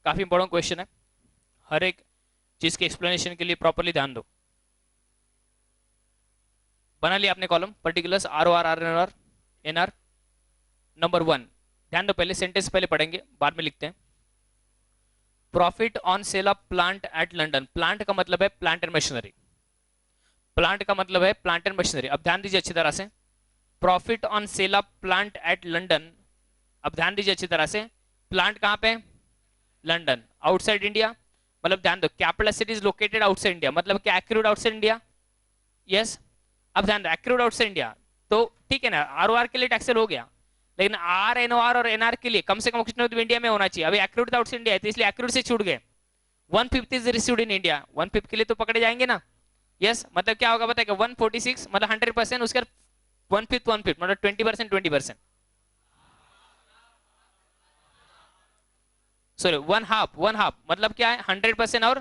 काफी इंपॉर्टेंट क्वेश्चन है। हर एक चीज के एक्सप्लेनेशन के लिए प्रॉपरली ध्यान दो। बना लिया आपने column? Particulars R O R N R N R. Number 1, ध्यान दो, पहले सेंटेंस पहले पढ़ेंगे, बाद में लिखते हैं। Profit on sale of plant at London. Plant का मतलब है प्लांट एंड मशीनरी। प्लांट का मतलब है प्लांट एंड मशीनरी। अब ध्यान दीजिए अच्छी तरह से, profit on sale of plant at London. अब ध्यान दीजिए अच्छी तरह से, प्लांट कहां पे? London, outside India. मतलब ध्यान दो, capital city is located outside India, मतलब क्या एक्यूरेट आउटसाइड इंडिया? यस। अब ध्यान दो, एक्यूरेट आउटसाइड इंडिया, तो ठीक है ना, आर ओ आर के लिए टैक्सेल हो गया, लेकिन आर एन ओ आर और एन आर के लिए कम से कम ऑक्सीजन इंडिया में होना चाहिए। अभी एक्यूरेट आउटसाइड इंडिया है, तो इसलिए एक्यूरेट से छूट गए। 1/5 इज रिसीव्ड इन इंडिया, 1/5 के लिए तो पकड़े जाएंगे ना। यस, मतलब क्या होगा बताएगा? 146 मतलब 100%, उसके 1/5 मतलब 20%, 20%, सॉरी 1/2 मतलब क्या है? 100% और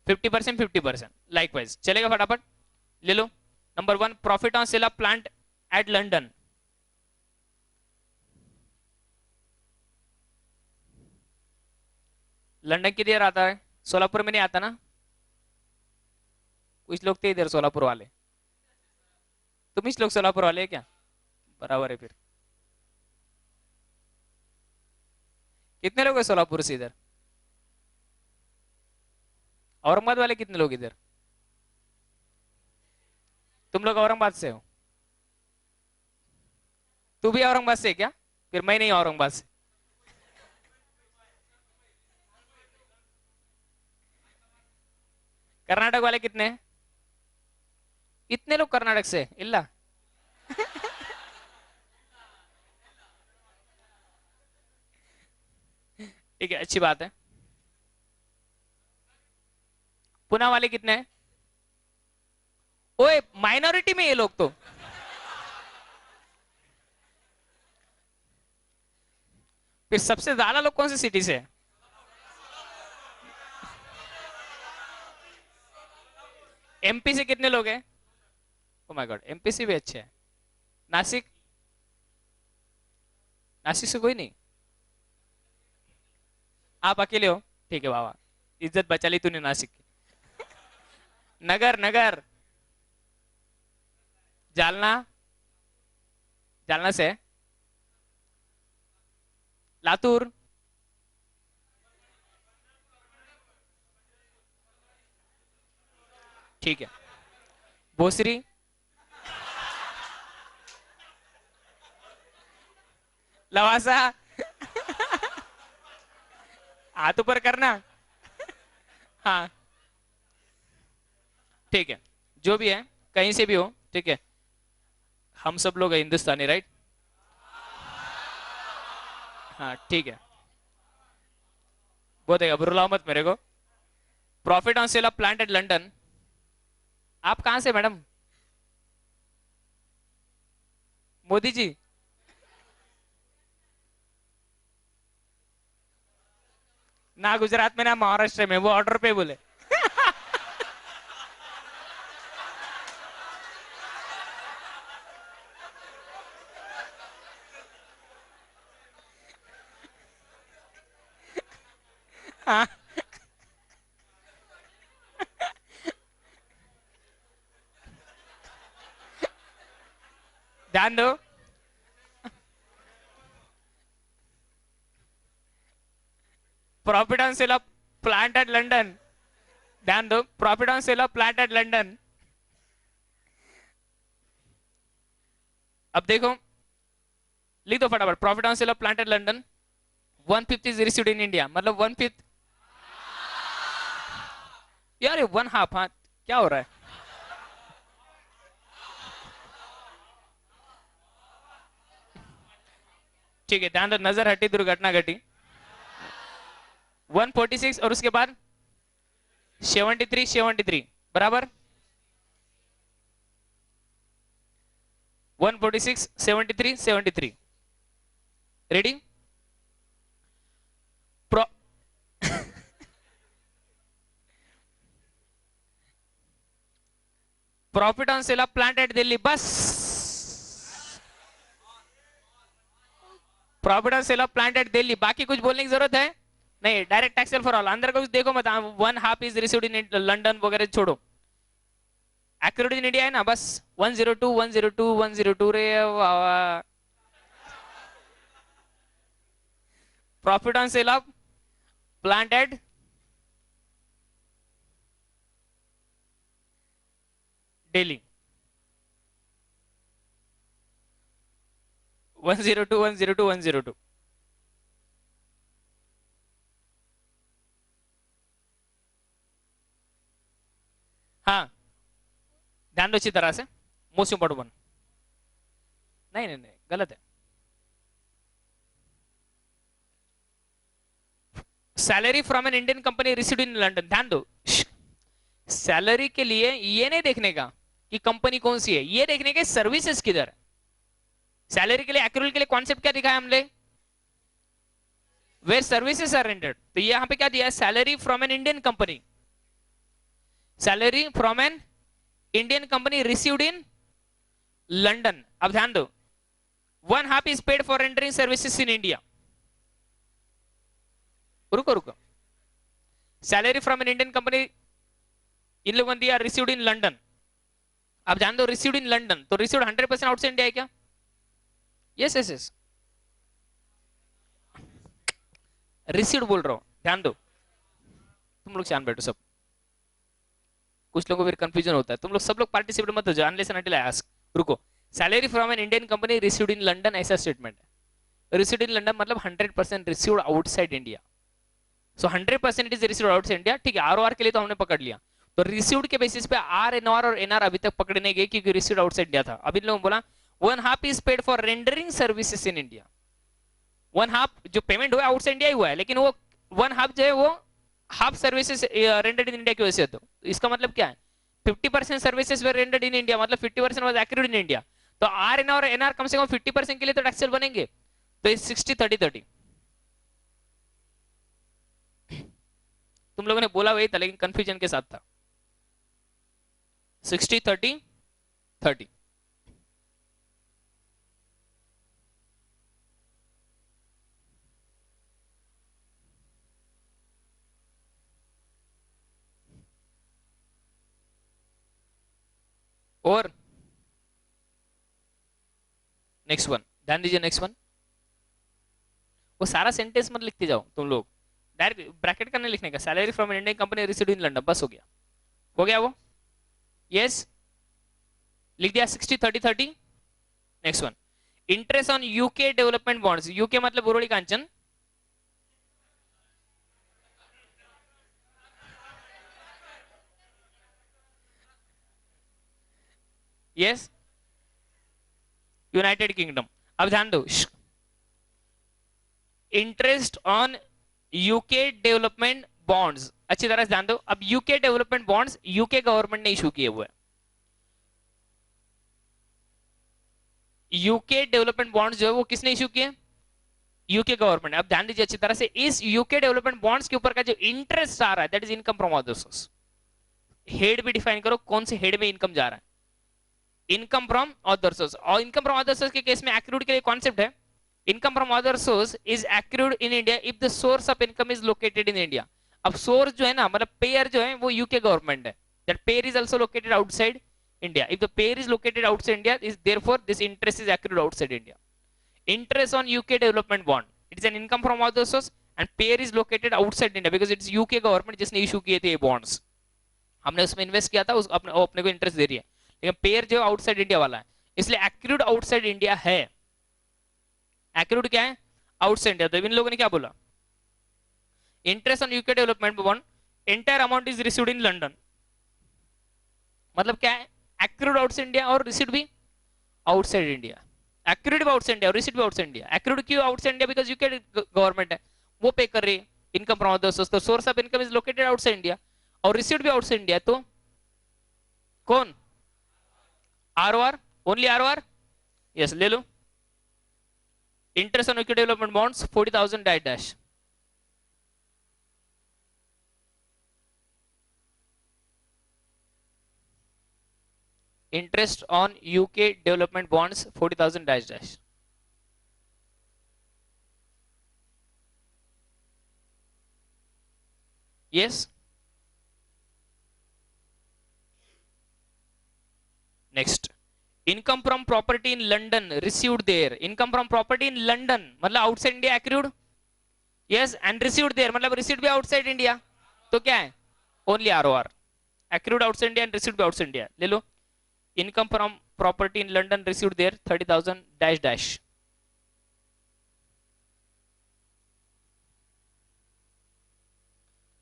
50%, 50%, लाइकवाइज। चलेगा? फटाफट ले लो। Number 1, profit on sale of plant at London. London किधर आता है? सोलापुर में नहीं आता ना? कुछ लोग थे इधर सोलापुर वाले। तुम इस लोग सोलापुर वाले हैं क्या? बराबर है फिर। कितने लोग हैं सोलापुर से इधर? औरंगाबाद वाले कितने लोग इधर? तुम लोग औरंगाबाद से हो? तू भी औरंगाबाद से है क्या? फिर मैं नहीं औरंगाबाद से। कर्नाटक वाले कितने हैं? इतने लोग कर्नाटक से? इल्ला। ठीक है, अच्छी बात है। पुणे वाले कितने हैं? ओए, माइनॉरिटी में ये लोग तो। फिर सबसे ज्यादा लोग कौन सी सिटी से है? एमपी से कितने लोग हैं? ओ माय गॉड, एमपी से भी अच्छे हैं। नासिक? नासिक से कोई नहीं? आप अकेले हो? ठीक है बाबा, इज्जत बचा ली तूने नासिक की। नगर, नगर, जालना? जालना से है? लातूर? ठीक है। भोसरी? लवासा? हाथ ऊपर करना। हाँ, ठीक है, जो भी है, कहीं से भी हो, ठीक है, हम सब लोग हैं हिंदुस्तानी, राइट? हाँ, ठीक है। वो देगा, बुलाओ मत मेरे को। Profit on sale of plant at London. आप कहां से मैडम? मोदी जी? ना गुजरात में ना महाराष्ट्र में, वो ऑर्डर पे बोले। हाँ, ध्यान दो, profit on sale of plant at London, ध्यान दो, profit on sale of plant at London. अब देखो, लिख दो फटाफट, profit on sale of plant at London 1/5 is received in India, मतलब 1/5 यार, 1/2, हाँ क्या हो रहा है? ठीक है, ध्यान दो, नजर हटी, दुर्घटना घटी। 146 और उसके बाद 73 बराबर 146 73 ready. Profit on sale of plant at Delhi, बस profit on sale of plant at Delhi, बाकी कुछ बोलने की जरूरत है नहीं, डायरेक्ट टैक्सेबल फॉर ऑल, अंदर का कुछ देखो मत, 1/2 इज रिसीव्ड इन लंदन वगैरह छोड़ो, एक्यूरेट इन इंडिया है ना, बस 102 रे वाह। Profit on sale of plant at Delhi 102 हाँ, ध्यान दो अच्छी तरह से, मोस्ट इंपोर्टेंट वन, नहीं गलत है। Salary from an Indian company received in London, ध्यान दो, सैलरी के लिए ये नहीं देखने का कि कंपनी कौन सी है, ये देखने के सर्विसेज किधर है। सैलरी के लिए, एक्यूरेट के लिए कॉन्सेप्ट क्या दिखाया हमने, वेयर सर्विसेज आर रेंडर्ड, तो यहां पे क्या दिया है, salary from an Indian company, salary from an Indian company received in London. अब ध्यान दो, 1/2 is paid for rendering services in India, रुको, salary from an Indian company इन लोगों ने दिया रिसीव्ड इन लंदन। अब ध्यान दो, रिसीव्ड इन लंदन, तो रिसीव्ड 100% आउटसाइड इंडिया है क्या? यस, रिसीव्ड बोल रहा हूं, ध्यान दो, तुम लोग शांत बैठो सब, कुछ लोगों को फिर कंफ्यूजन होता है, तुम लोग सब लोग पार्टिसिपेट मत हो जाओ unless and until I ask. रुको, salary from an Indian company received in London, ऐसा स्टेटमेंट है, रिसीव्ड इन लंदन मतलब 100% received outside India, so 100% is received outside India. ठीक है, आरओआर के लिए तो हमने पकड़ लिया, तो रिसीव्ड के बेसिस पे आर एन आर और एनआर अभी तक पकड़ने गए क्योंकि रिसीव्ड आउटसाइड इंडिया था। अभी लोगों बोला 1/2 is paid for rendering services in India, 1/2 जो पेमेंट हुआ आउटसाइड इंडिया ही हुआ है, लेकिन वो 1/2 जो है वो half services rendered in India की वजह से, तो इसका मतलब क्या है, 50% services were rendered in India, मतलब 50% वाज एक्यूरेट इन इंडिया, तो आर एन और एनआर कम से कम 50% के लिए तो टैक्सेबल बनेंगे, तो इस 60-30-30 तुम लोगों ने बोला वही था लेकिन कंफ्यूजन के साथ था, 60-30-30 और नेक्स्ट वन, ध्यान दीजिए, नेक्स्ट वन, वो सारा सेंटेंस मत लिखते जाओ तुम लोग, डायरेक्ट ब्रैकेट करने लिखने का, salary from Indian company received in London, बस हो गया वो, यस लिख दिया 60-30-30। Next one, interest on UK development bonds, UK मतलब बुरोड़ी कांचन, यस यूनाइटेड किंगडम। अब ध्यान दो, interest on UK development bonds, अच्छी तरह से ध्यान दो, अब UK development bonds UK government ने इशू किए हुए, यूके डेवलपमेंट बॉन्ड्स जो है वो किसने इशू किए, यूके गवर्नमेंट। अब ध्यान दीजिए अच्छी तरह से, इस यूके डेवलपमेंट बॉन्ड्स के ऊपर का जो इंटरेस्ट आ रहा है that is income from other source, head भी डिफाइन करो कौन से हेड में इनकम जा रहा है, इनकम फ्रॉम अदर सोर्स, और इनकम फ्रॉम अदर सोर्स के केस में एक्रूड के लिए कॉन्सेप्ट है, income from other source is accrued in India if the source of income is located in India. अब सोर्स जो है ना, मतलब पेयर जो है वो यूके गवर्नमेंट है, that pair is also located outside India. If the pair is located outside India, is therefore this interest is accrued outside India. Interest on UK development bond, it is an income from other source and pair is located outside India because it's UK government जिसने issue किए थे ये bonds, हमने उसमें invest किया था, उस अपने को इंटरेस्ट दे रही है, लेकिन पेयर जो आउटसाइड इंडिया वाला है, इसलिए एक्रूड आउटसाइड इंडिया है. एक्रूड क्या है? Outside India. तो इन लोगों ने क्या बोला? Interest on UK development bond entire amount is received in London. मतलब क्या है? एक्रूड आउटसाइड इंडिया और रिसीव्ड भी आउटसाइड इंडिया. एक्रूड भी आउटसाइड इंडिया और रिसीव्ड भी आउटसाइड इंडिया. एक्रूड क्यों outside India? Because UK government है, वो पे कर रही है इनकम फ्रॉम अदर सोर्स, तो source of income is located outside India. और रिसीव्ड भी आउटसाइड इंडिया, तो कौन? ROR, only ROR. यस, ले लो. Interest on UK development bonds 40,000 dash dash. Interest on UK development bonds 40,000 dash dash. Yes. Next, income from property in London received there. Income from property in London मतलब outside India accrued. Yes, and received there मतलब received भी outside India. तो क्या है? Only ROR. Accrued outside India and received भी outside India. ले लो. Income from property in London received there 30,000 dash dash.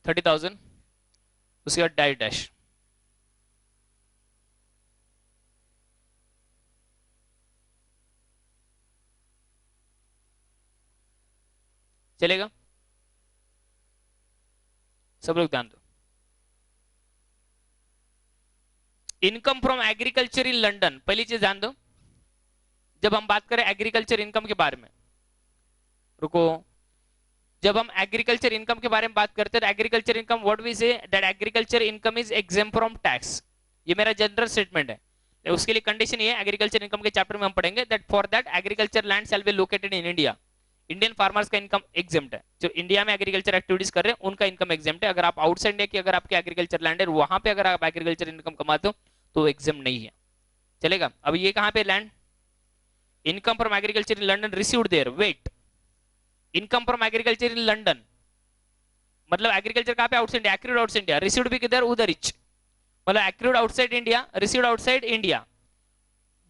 $30,000 उसके बाद dash dash. चलेगा? सब लोग ध्यान दो. Income from agriculture in London, पहली चीज ध्यान दो, जब हम बात करें एग्रीकल्चर इनकम के बारे में, रुको, जब हम एग्रीकल्चर इनकम के बारे में बात करते हैं, agriculture income what we say that agriculture income is exempt from tax. ये मेरा जनरल स्टेटमेंट है. उसके लिए कंडीशन ये है, एग्रीकल्चर इनकम के चैप्टर में हम पढ़ेंगे that for that agriculture land shall be located in India. Indian farmers का इनकम एग्जेम्प्ट है, जो इंडिया में एग्रीकल्चर एक्टिविटीज कर रहे हैं उनका इनकम एग्जेम्प्ट है. अगर आप आउटसाइड इंडिया की अगर आपके एग्रीकल्चर लैंड है, वहां पे अगर आप एग्रीकल्चर इनकम कमाते हो तो एग्जेम्प्ट नहीं है. चलेगा? अब ये कहां पे land? Income from agriculture in London received there. Wait, income from agriculture in London मतलब एग्रीकल्चर कहां पे? Outside India. Accrued outside India. Received भी किधर? उधर ही. मतलब accrued outside India, received outside India.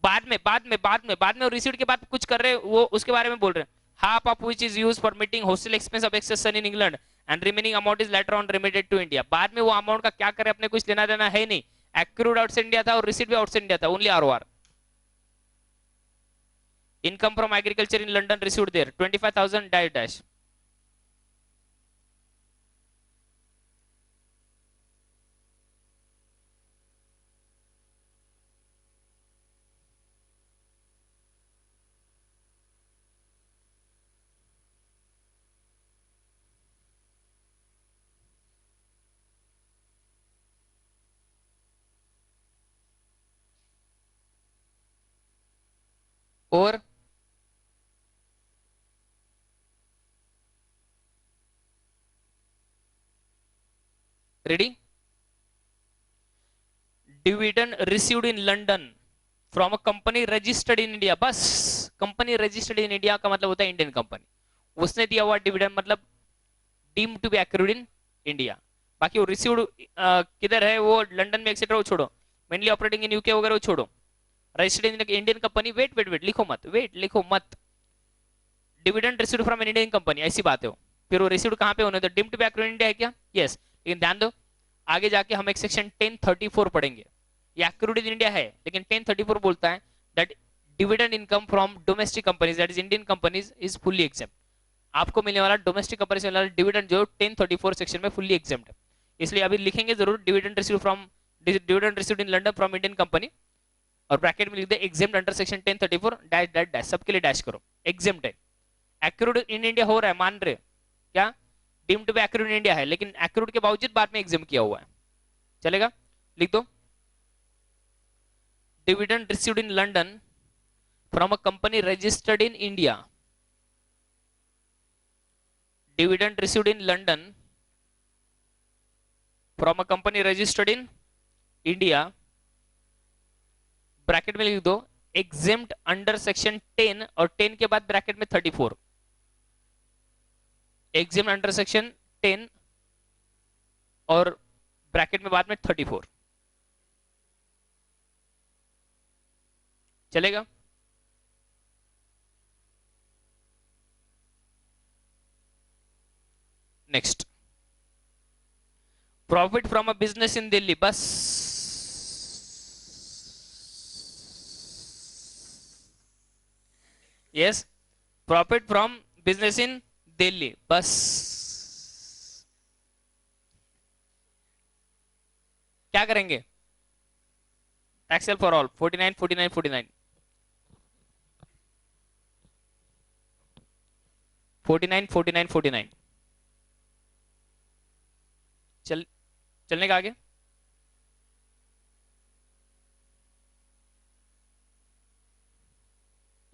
बाद में रिसीव्ड के बाद कुछ कर रहे, वो उसके बारे में बोल रहे हैं. half of which is used for meeting hostel expense of excess son in England and remaining amount is later on remitted to India. बाद में वो अमाउंट का क्या करे अपने कुछ लेना देना है नहीं. एक्रूड आउटसाइड इंडिया था और रिसीव्ड भी आउटसाइड इंडिया था, only ROR. Income from agriculture in London received there 25,000 dash dash. और ready, dividend received in London from a company registered in India. बस कंपनी रजिस्टर्ड इन इंडिया का मतलब होता है इंडियन कंपनी. उसने दिया हुआ डिविडेंड मतलब deemed to be accrued in India. बाकी वो रिसीव्ड किधर है, वो लंदन में एक्सेट्रा, वो छोड़ो. मेनली ऑपरेटिंग इन यूके वगैरह वो छोड़ो. Registered in Indian company. Wait लिखो मत, लिखो मत. Dividend received from Indian company, ऐसी बात है वो. फिर वो रिसीव्ड कहां पे होने, तो deemed to be accrued in India है क्या? यस. लेकिन ध्यान दो, आगे जाके हम एक सेक्शन 1034 पढ़ेंगे. ये एक्रूड इन इंडिया है, लेकिन 1034 बोलता है that dividend income from domestic companies that is Indian companies is fully exempt. आपको मिलने वाला डोमेस्टिक कंपनी से वाला डिविडेंड जो 1034 सेक्शन में फुल्ली एग्जेम्प्ट है. इसलिए अभी लिखेंगे जरूर dividend received in London from Indian company, और ब्रैकेट में लिख दे exempt under section 1034 dash dash dash. सबके लिए डैश करो. एग्जेम्प्ट है, एक्रूड इन इंडिया हो रहा है, मान रहे क्या? Deemed to be accrued in India है, लेकिन एक्रूड के बावजूद बाद में एग्जेम्प्ट किया हुआ है. चलेगा? लिख दो, dividend received in London from a company registered in India. Dividend received in London from a company registered in India bracket में लिख दो एग्जेम्प्ट अंडर सेक्शन 10 और 10 के बाद ब्रैकेट में 34, एग्जेम्प्ट अंडर सेक्शन 10 और ब्रैकेट में बाद में 34, चलेगा? Next, profit from a business in Delhi, बस yes, profit from business in Delhi, बस क्या करेंगे? एक्सेल फॉर ऑल 49 49 49 49 49 49, चलने का आगे?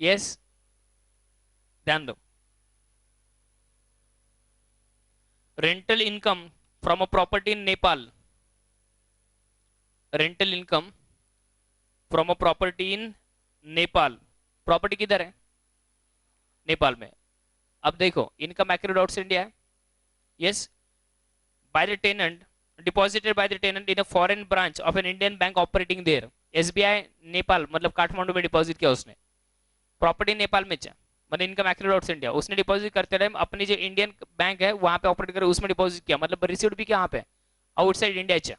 यस, ध्यान दो, rental income from a property in Nepal, rental income from a property in Nepal, property किधर है? नेपाल में। अब देखो income accrued outside India है, yes, by the tenant, deposited by the tenant in a foreign branch of an Indian bank operating there, SBI Nepal मतलब काठमांडू में deposit किया उसने, प्रॉपर्टी नेपाल में है, मतलब income accrued outside India, उसने deposit करते टाइम अपनी जो इंडियन बैंक है वहां पे ऑपरेट करे उसमें डिपॉजिट किया, मतलब रिसीव्ड भी क्या पे आउटसाइड इंडिया है,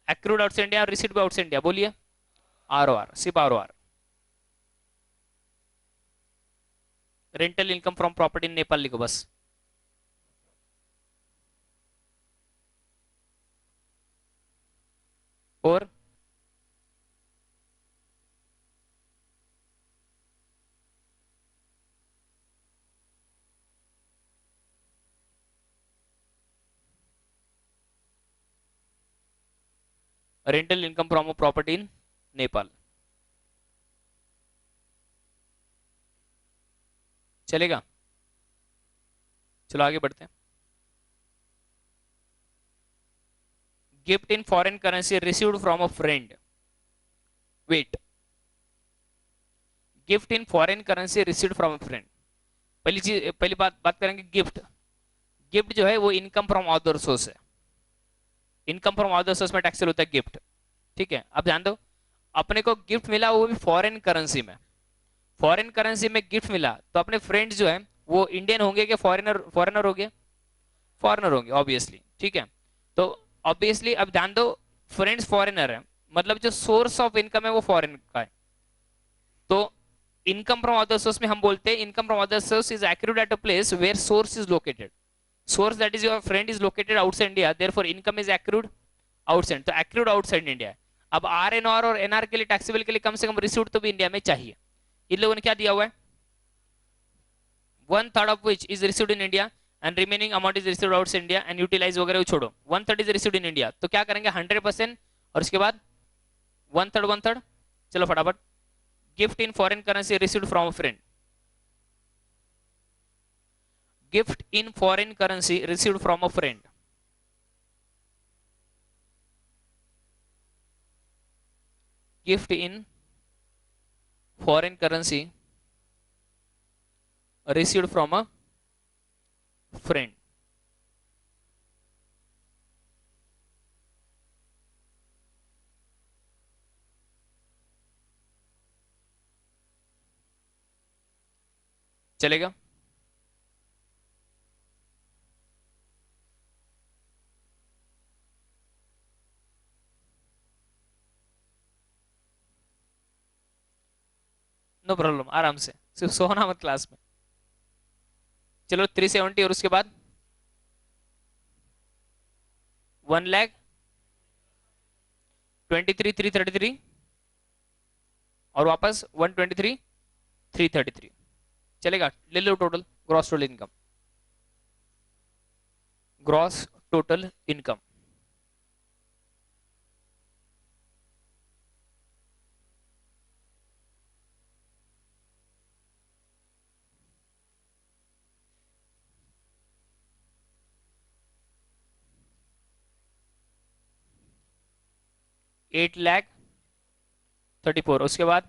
एक्रूड आउट से इंडिया और रिसीव्ड भी आउट से इंडिया, बोलिए आर ओ आर, सिर्फ R O R, rental income from property in Nepal लिखो बस। और rental income from a property in Nepal, चलेगा? चलो आगे बढ़ते हैं। Gift in foreign currency received from a friend, wait, gift in foreign currency received from a friend, पहली चीज, पहली बात करेंगे गिफ्ट, गिफ्ट जो है वो इनकम फ्रॉम अदर सोर्स है, इनकम फ्रॉम अदर सोर्स में टैक्सेबल होता है गिफ्ट, ठीक है? अब ध्यान दो, अपने को गिफ्ट मिला वो भी फॉरेन करेंसी में, फॉरेन करेंसी में गिफ्ट मिला तो अपने फ्रेंड्स जो है वो इंडियन होंगे कि फॉरेनर, फॉरेनर होंगे, फॉरेनर होंगे ऑब्वियसली, ठीक है? तो ऑब्वियसली अब ध्यान दो, फ्रेंड्स फॉरेनर है मतलब जो सोर्स ऑफ इनकम है वो फॉरेन का है, तो इनकम फ्रॉम अदर सोर्स में हम बोलते हैं income from other source is accrued at a place where source is located, source that is your friend is located outside India, therefore income is accrued outside, तो accrued outside India है। अब are N are और NR के लिए taxable के लिए कम से कम received तो भी इंडिया में चाहिए, इन लोगों ने क्या दिया हुआ है, 1/3 of which is received in India and remaining amount is received outside India and utilise वगैरह छोड़ो, 1/3 इज रिसीव्ड इन इंडिया, तो क्या करेंगे 100% और उसके बाद 1/3 1/3, चलो फटाफट, gift in foreign currency received from a friend, gift in foreign currency received from a friend, gift in foreign currency received from a friend, चलेगा? नो प्रॉब्लम, आराम से, सिर्फ सोना मत क्लास में। चलो 370 और उसके बाद 1,23,333 और वापस 123,333, चलेगा? ले लो total gross total income, gross total income, 34, उसके बाद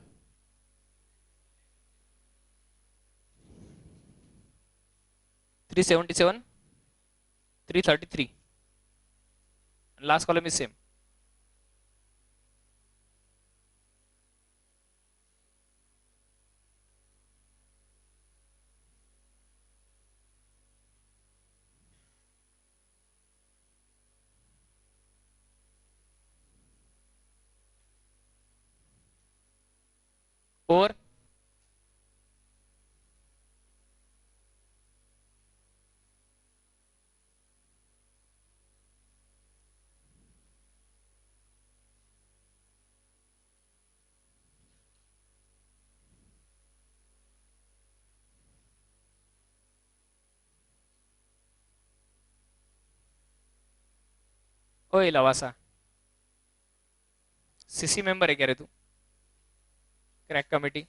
377, 333, last column is same. और ओए लवासा, सीसी मेंबर है कह रहे तू? क्रैक कमेटी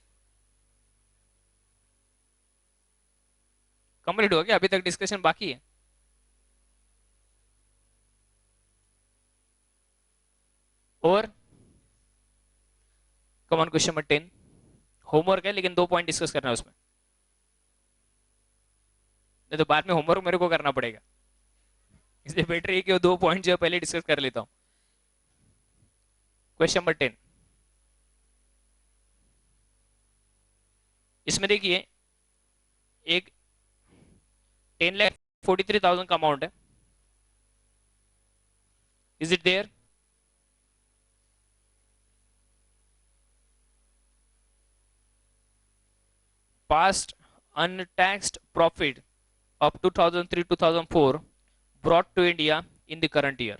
कंप्लीट हो गया, अभी तक डिस्कशन बाकी है। और कॉमन क्वेश्चन नंबर 10 होमवर्क है, लेकिन 2 पॉइंट डिस्कस करना है उसमें, नहीं तो बाद में होमवर्क मेरे को करना पड़ेगा, इसलिए बेटर है कि वो 2 पॉइंट जो है पहले डिस्कस कर लेता हूं। क्वेश्चन नंबर 10, इसमें देखिए एक 10,43,000 का अमाउंट है, is it there? Past untaxed profit of 2003-2004 brought to India in the current year.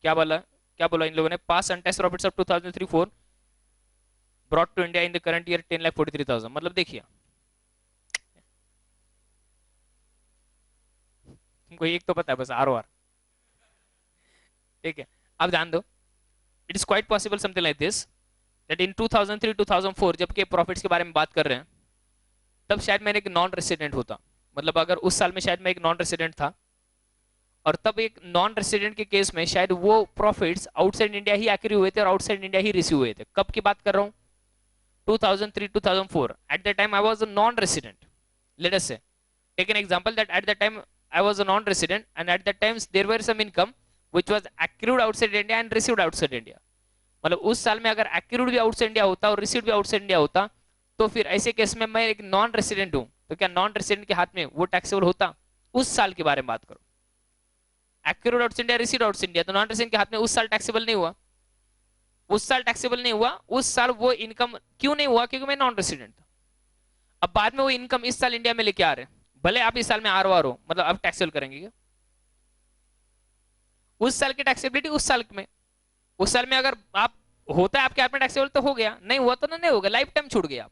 क्या बोला इन लोगों ने? Past untaxed profits of 2003-4 brought to India in the current year 10,43,000। मतलब देखिए तुमको एक तो पता है बस, आर, ठीक है। अब ध्यान दो, it is quite possible something like this that in 2003-2004 जबकि प्रॉफिट्स के बारे में बात कर रहे हैं, तब शायद मैंने एक नॉन रेसिडेंट होता, मतलब अगर उस साल में शायद मैं एक नॉन रेसिडेंट था, और तब एक नॉन रेसिडेंट के केस में शायद वो प्रॉफिट्स आउटसाइड इंडिया ही एक्री हुए थे और आउटसाइड इंडिया ही रिसीव हुए थे। कब की बात कर रहा हूं? 2003-2004। At the time I was a non resident. Let us say take an example that at the time I was a non-resident and at that times there were some income which was accrued outside India and received outside India। मतलब उस साल में अगर accrued भी outside India होता और received भी outside India होता, तो फिर ऐसे केस में मैं एक नॉन रेसिडेंट हूं, तो क्या नॉन रेसिडेंट के हाथ में वो टैक्सेबल होता? उस साल के बारे में बात करो, accrued outside India, received outside India, तो नॉन रेसिडेंट के हाथ में उस साल टैक्सेबल नहीं हुआ। उस साल टैक्सेबल नहीं हुआ, उस साल वो इनकम क्यों नहीं हुआ? क्योंकि मैं नॉन रेसिडेंट था। अब बाद में वो इनकम इस साल इंडिया में लेके आ रहे हैं, भले आप इस साल में आर हो, मतलब अब टैक्सेबल करेंगे क्या? उस साल की टैक्सेबिलिटी उस साल में, उस साल में अगर आप होता है आपके हाथ में टैक्सेबल तो हो गया, नहीं हुआ तो नहीं होगा, लाइफ टाइम छूट गया।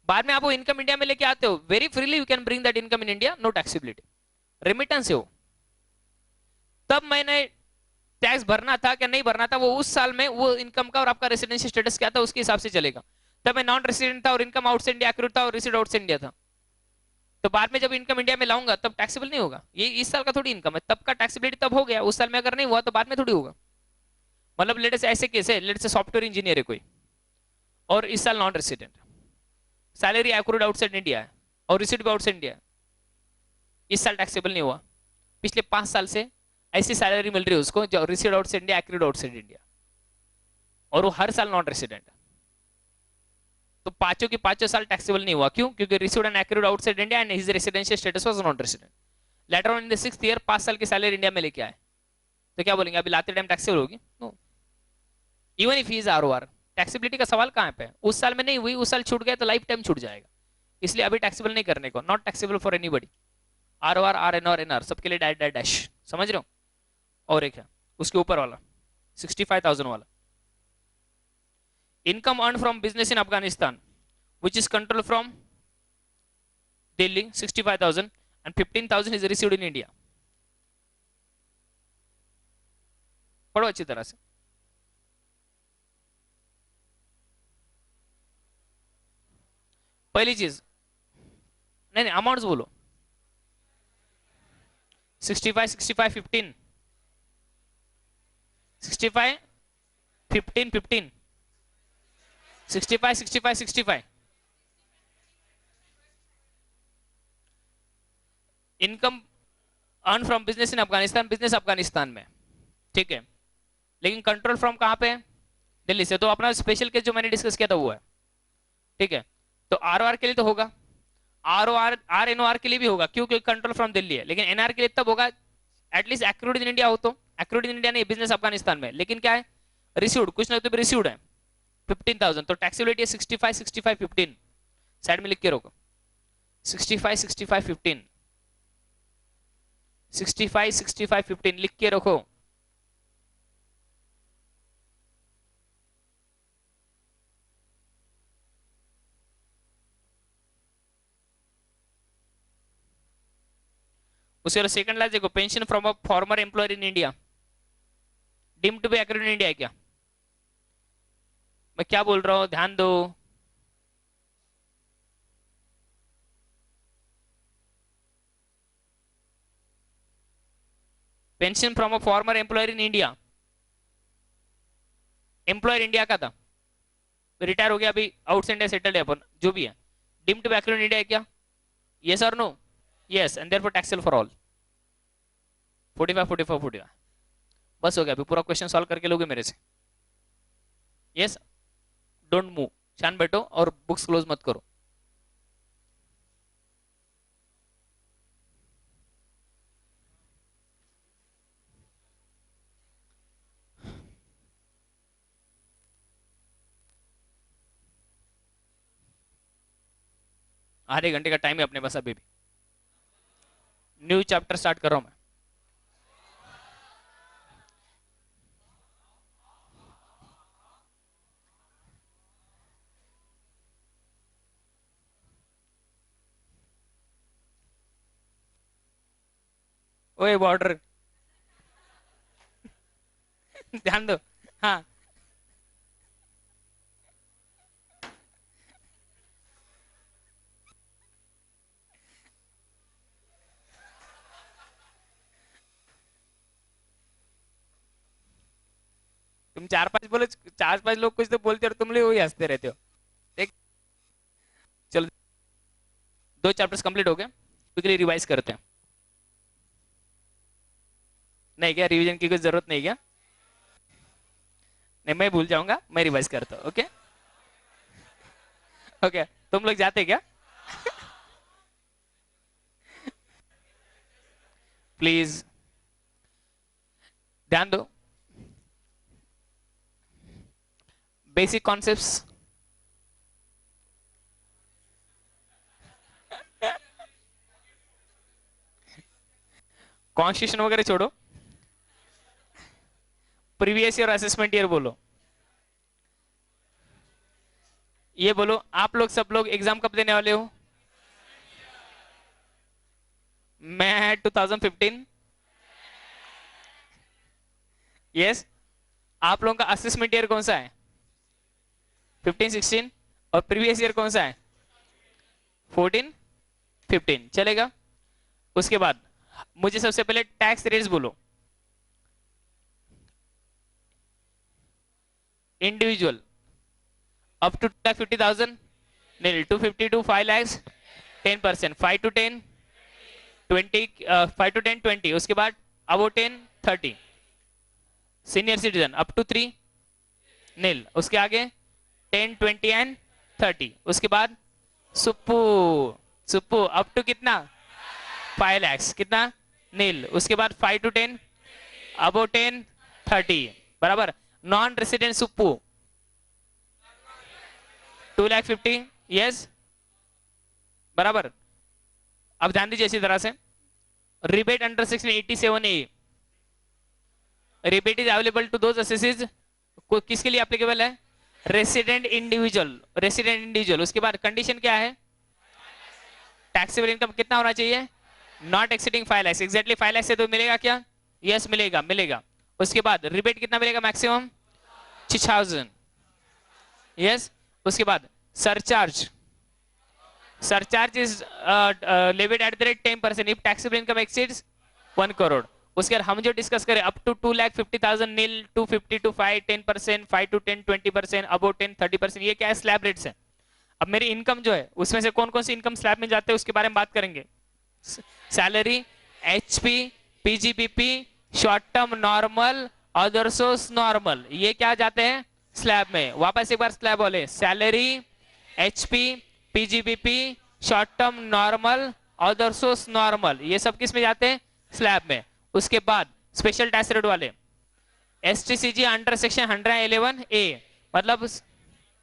बाद में आप वो इनकम इंडिया में लेके आते हो, very freely you can bring that income in India, no taxability, remittance हो। तब मैंने टैक्स भरना था क्या नहीं भरना था, वो उस साल में वो इनकम का और आपका रेसिडेंशियल स्टेटस क्या था उसके हिसाब से चलेगा। तब मैं नॉन रेसिडेंट था और इनकम आउटसाइड इंडिया एक्रूड था और रिसीड आउटसाइड इंडिया था, तो बाद में जब इनकम इंडिया में लाऊंगा तब टैक्सेबल नहीं होगा। ये इस साल का थोड़ी इनकम है, तब का टैक्सेबिलिटी तब हो गया, उस साल में अगर नहीं हुआ तो बाद में थोड़ी होगा। मतलब लेट से ऐसे केस है, लेट से सॉफ्टवेयर इंजीनियर है कोई और इस साल non resident, salary accrued outside India है और रिसीड भी आउटसाइड इंडिया है, इस साल टैक्सेबल नहीं हुआ। पिछले 5 साल से ऐसी सैलरी मिल रही है उसको जो recede outside India, accrued outside India, और वो हर साल नॉन रेसिडेंट, तो पांचों के पांचों साल टैक्सेबल नहीं हुआ। क्यों? क्योंकि received and accrued outside India and his residential status was non resident. Later on in the 6th year 5 साल की सैलरी इंडिया में लेके आए, तो क्या बोलेंगे? अभी लाते टाइम टैक्सेबल होगी? No, even if he is ROR. Taxability का सवाल कहां पे है? उस साल में नहीं हुई, उस साल छूट गया तो लाइफ टाइम छूट जाएगा, इसलिए अभी टैक्सेबल नहीं करने को, not taxable for anybody. ROR, RN और एनआर सबके लिए डैश डैश डैश, समझ रहे हो? और एक है उसके ऊपर वाला 65,000 वाला, income earn from business in Afghanistan which is controlled from Delhi 65,000 and 15,000 is received in India। पढ़ो अच्छी तरह से। पहली चीज, नहीं अमाउंट्स बोलो, 65, 65, 15, 65, 15 15 65 65 65 income earn from business in Afghanistan, business Afghanistan में, ठीक है, लेकिन कंट्रोल फ्रॉम कहां पे है? दिल्ली से। तो अपना स्पेशल केस जो मैंने डिस्कस किया था वो है, ठीक है। तो आर ओ आर के लिए तो होगा, R O R R N O R के लिए भी होगा, क्योंकि कंट्रोल फ्रॉम दिल्ली है, लेकिन एनआर के लिए तब होगा एटलीस्ट एक्रूड इन इंडिया हो, तो एक्रूड इन इंडिया नहीं, बिजनेस अफगानिस्तान में, लेकिन क्या है, रिसीव्ड, कुछ ना तो रिसीव्ड है 15,000, तो टैक्सेबिलिटी है 65 65 15, साइड में लिख के रखो 65 65 15 65 65 15 लिख के रखो। उसके बाद सेकंड लास्ट देखो, pension from a former employer in India, deemed to be accrued in India है क्या? मैं क्या बोल रहा हूं, ध्यान दो। Pension from a former employer in India, employer India का था, रिटायर हो गया, अभी आउट इंडिया सेटल्ड है अपन, जो भी है, deemed to be accrued in India है क्या? यस और no? Yes, and therefore taxable for all. 45 45 45 बस हो गया, अभी पूरा क्वेश्चन सॉल्व करके लोगे मेरे से। यस, डोंट मूव, शांत बैठो और बुक्स क्लोज मत करो। आधे घंटे का टाइम है अपने पास अभी भी। न्यू चैप्टर स्टार्ट कर रहा हूं मैं। ओए बॉर्डर ध्यान दो। हाँ, तुम चार पांच बोलो, चार पांच लोग कुछ तो बोलते हो, तुम लोग वही हंसते रहते हो। देख, चलो, दो चैप्टर्स कंप्लीट हो गए, क्विकली रिवाइज करते हैं। नहीं क्या, रिवीजन की कोई जरूरत नहीं क्या? नहीं, मैं भूल जाऊंगा, मैं रिवाइज करता हूँ। ओके ओके, तुम लोग जाते क्या? प्लीज ध्यान दो, बेसिक कॉन्सेप्ट्स, कॉन्स्टिट्यूशन वगैरह छोड़ो, प्रीवियस ईयर असेसमेंट ईयर बोलो। ये बोलो, आप लोग सब लोग एग्जाम कब देने वाले हो? मैं 2015। यस, आप लोगों का असेसमेंट ईयर कौन सा है? 15 16। और प्रीवियस ईयर कौन सा है? 14 15, चलेगा। उसके बाद मुझे सबसे पहले टैक्स रेट्स बोलो। Individual up to 2,50,000 nil, 250 to 5 lakhs 10%, 5 to 10 20, 5 to 10 20, उसके बाद अबो 10 30, सीनियर सिटीजन अप टू 3 नील, उसके आगे 10 20 एंड 30, उसके बाद सुप्पू, सुप्पू अप टू कितना? 5 lakhs, कितना? नील, उसके बाद 5 to 10 अबो 10 30, बराबर। नॉन रेसिडेंट सुप्पू 2,50,000, यस, बराबर। अब ध्यान दीजिए इसी तरह से, rebate under section 87A, rebate is available to those assessees, किसके लिए एप्लीकेबल है? Resident individual, resident individual. उसके बाद कंडीशन क्या है? टैक्सेबल इनकम कितना होना चाहिए? Not exceeding 5 lakhs, exactly 5 lakhs से तो मिलेगा क्या? यस मिलेगा, मिलेगा। उसके बाद रिबेट कितना मिलेगा? Maximum 6,000, yes. उसके बाद surcharge, surcharge is levied at the rate 10% if taxable income exceeds 1 crore. उसके बाद हम जो डिस्कस करें up to 2,50,000 nil, 250 to 5 10%, 5 to 10 20%, above 10 30%, ये क्या है स्लैब रेट्स है। अब मेरी इनकम जो है उसमें से कौन कौन सी इनकम स्लैब में जाते हैं उसके बारे में बात करेंगे। Salary, HP, PGBP, short term normal, other source normal, ये क्या जाते हैं स्लैब में। वापस एक बार स्लैब बोले, salary, HP, PGBP, short term normal, other source normal, ये सब किस में जाते हैं स्लैब में। उसके बाद स्पेशल टैक्स रेट वाले एसटीसीजी अंडर सेक्शन 111A, मतलब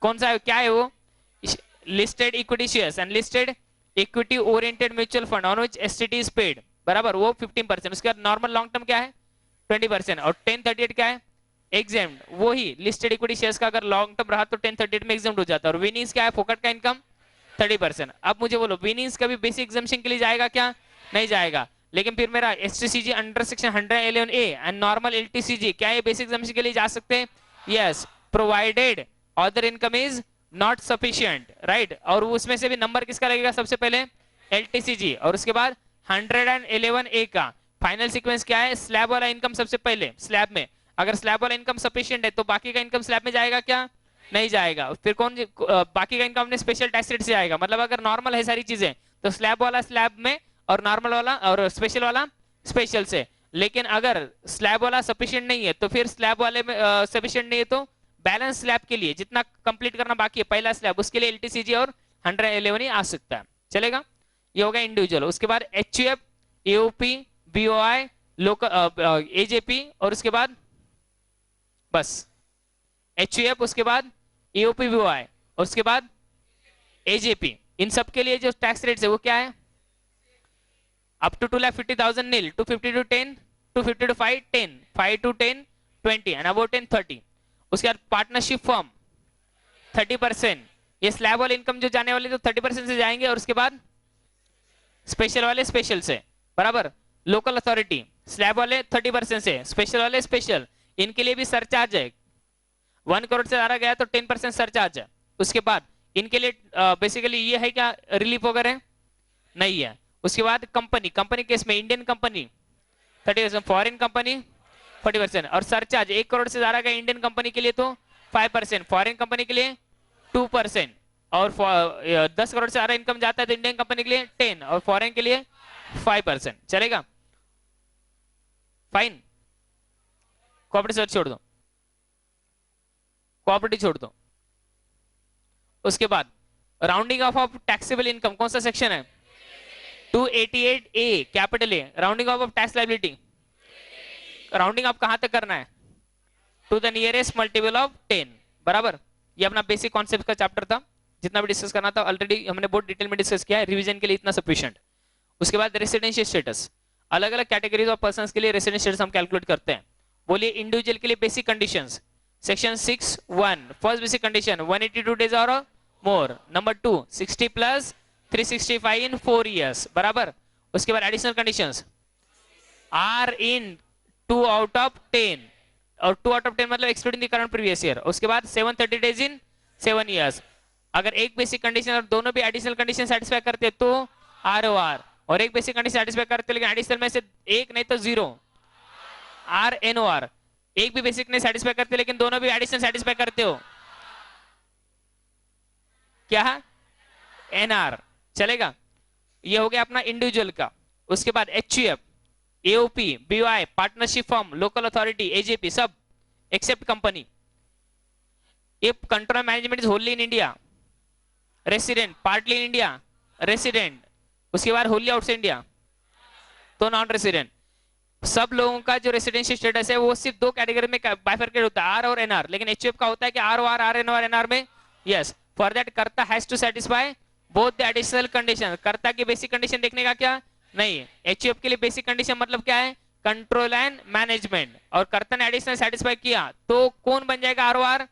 कौन सा क्या है वो, listed equity shares and listed equity oriented mutual fund on which STT is paid, बराबर, वो 15%। उसके बाद नॉर्मल लॉन्ग टर्म क्या है 20%, और 1038 क्या है एग्जेम्प्ट, वो ही लिस्टेड इक्विटी शेयर्स का अगर लॉन्ग टर्म रहा तो 1038 में एग्जेम्प्ट हो जाता है। और विनीज क्या है फोकट का इनकम 30%। अब मुझे बोलो विनीज का भी बेसिक एग्जम्पशन के लिए जाएगा क्या, नहीं जाएगा, लेकिन फिर मेरा STCG under section 111A and normal LTCG क्या है बेसिक एग्जम्पशन के लिए जा सकते हैं, yes, provided other income is not sufficient, right. और उसमें से भी नंबर किसका लगेगा सबसे पहले एलटीसीजी, और उसके बाद 111A का फाइनल सीक्वेंस क्या है, स्लैब वाला इनकम सबसे पहले स्लैब में। अगर स्लैब वाला इनकम सफिशिएंट है तो बाकी का इनकम स्लैब में जाएगा क्या, नहीं जाएगा। फिर कौन बाकी का इनकम अपने स्पेशल टैक्स रेट से आएगा, मतलब अगर नॉर्मल है सारी चीजें तो स्लैब वाला स्लैब में और नॉर्मल वाला और स्पेशल वाला स्पेशल से। लेकिन अगर स्लैब वाला सफिशिएंट नहीं है तो फिर स्लैब वाले में सफिशिएंट नहीं है तो बैलेंस स्लैब के लिए जितना कंप्लीट करना बाकी है पहला स्लैब उसके लिए एलटीसीजी और 111 ही आ सकता है, चलेगा। ये होगा इंडिविजुअल। उसके बाद HUF, AOP, BOI, local AJP, और उसके बाद बस एचयूएफ, उसके बाद एओपी, बीओआई, और उसके बाद एजेपी, इन सब के लिए जो टैक्स रेट्स है वो क्या है, up to 2,50,000 nil, 250 to 10, 250 to 5 10, 5 to 10 20 and about 10 30। उसके बाद पार्टनरशिप फर्म 30%, ये स्लैब वाले इनकम जो जाने वाले तो 30% से जाएंगे, और उसके बाद स्पेशल वाले स्पेशल से, बराबर। लोकल अथॉरिटी स्लैब वाले 30% से, स्पेशल वाले स्पेशल, इनके लिए भी सरचार्ज है, 1 करोड़ से ज्यादा गया तो 10% सरचार्ज है। उसके बाद इनके लिए बेसिकली ये है क्या रिलीफ वगैरह नहीं है। उसके बाद कंपनी, कंपनी केस में इंडियन कंपनी 30%, फॉरेन कंपनी 40%, और सरचार्ज 1 करोड़ से ज्यादा गया इंडियन कंपनी के लिए तो 5%, फॉरेन कंपनी के लिए 2%, और 10 करोड़ से ज्यादा इनकम जाता है तो इंडियन कंपनी के लिए 10 और फॉरेन के लिए 5%, चलेगा। फाइन, कोऑपरेटिव छोड़ दो, कोऑपरेटिव छोड़ दो। उसके बाद राउंडिंग ऑफ टैक्सेबल इनकम कौन सा सेक्शन है, 288A capital A, rounding off tax liability, rounding आप कहां तक करना है, to the nearest multiple of 10, बराबर। ये अपना बेसिक कॉन्सेप्ट का चैप्टर था, जितना भी डिस्कस करना था ऑलरेडी हमने बहुत डिटेल में डिस्कस किया है, रिवीजन के लिए इतना सफिशिएंट। उसके बाद रेसिडेंशियल स्टेटस, अलग अलग कैटेगरीज ऑफ पर्संस के लिए रेसिडेंशियल स्टेटस हम कैलकुलेट करते हैं। बोलिए इंडिविजुअल के लिए basic conditions, section 6(1) first basic condition 182 days or more, number 2 60 plus 365 in 4 years, बराबर। उसके बाद additional conditions are in 2 out of 10, और 2 out of 10 मतलब excluding the current previous year. उसके बाद 730 डेज इन 7 years। अगर एक बेसिक कंडीशन और दोनों भी एडिशनल कंडीशन सेटिस्फाई करते हैं तो आरओआर, और एक बेसिक कंडीशन सेटिस्फाई करते हैं लेकिन एडिशनल में से एक नहीं तो 0 आरएनओआर। एक भी बेसिक नहीं सेटिस्फाई करते लेकिन दोनों भी एडिशनल सेटिस्फाई करते हो क्या, एनआर, चलेगा। ये हो गया अपना इंडिविजुअल का। उसके बाद HUF, AOP, BOI, partnership firm, local authority, AJP, सब except company. If control management is wholly in India, resident, partly in India, resident, उसके बाद होनली आउटसाइड इंडिया तो नॉन रेसिडेंट। सब लोगों का जो रेसिडेंशियल स्टेटस है वो सिर्फ 2 कैटेगरी में बाइफरकेट होता है, आर और एनआर। लेकिन एचयूएफ का होता है कि आर और आर, एनआर, एनआर में yes, for that karta has to satisfy both the additional condition. Karta की बेसिक कंडीशन देखने का क्या नहीं, एचयूएफ के लिए बेसिक कंडीशन मतलब क्या है, कंट्रोल एंड मैनेजमेंट, और कर्ता ने एडिशनल सेटिस्फाई किया तो कौन बन जाएगा, आरओआर,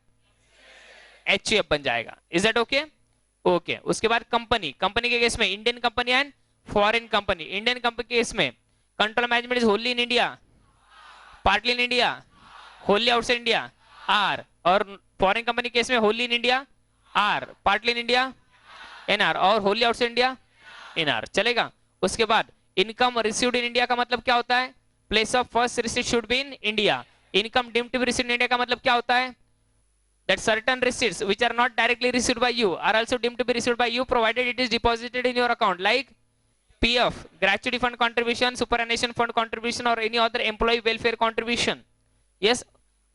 एचयूएफ बन जाएगा। Is that okay, okay. उसके बाद कंपनी, कंपनी के केस में Indian company and foreign company. Indian company के केस में control management is wholly in India, partly in India, wholly outside India, R, और फॉरेन कंपनी केस में wholly in India, R, partly in India, NR, और wholly outside India, NR, चलेगा। उसके बाद income received in India का मतलब क्या होता है, place of first receipt should be in India. Income deemed to be received in India का मतलब क्या होता है? That certain receipts which are not directly received by you are also deemed to be received by you provided it is deposited in your account, like PF, gratuity fund contribution, superannuation fund contribution or any other employee welfare contribution. Yes.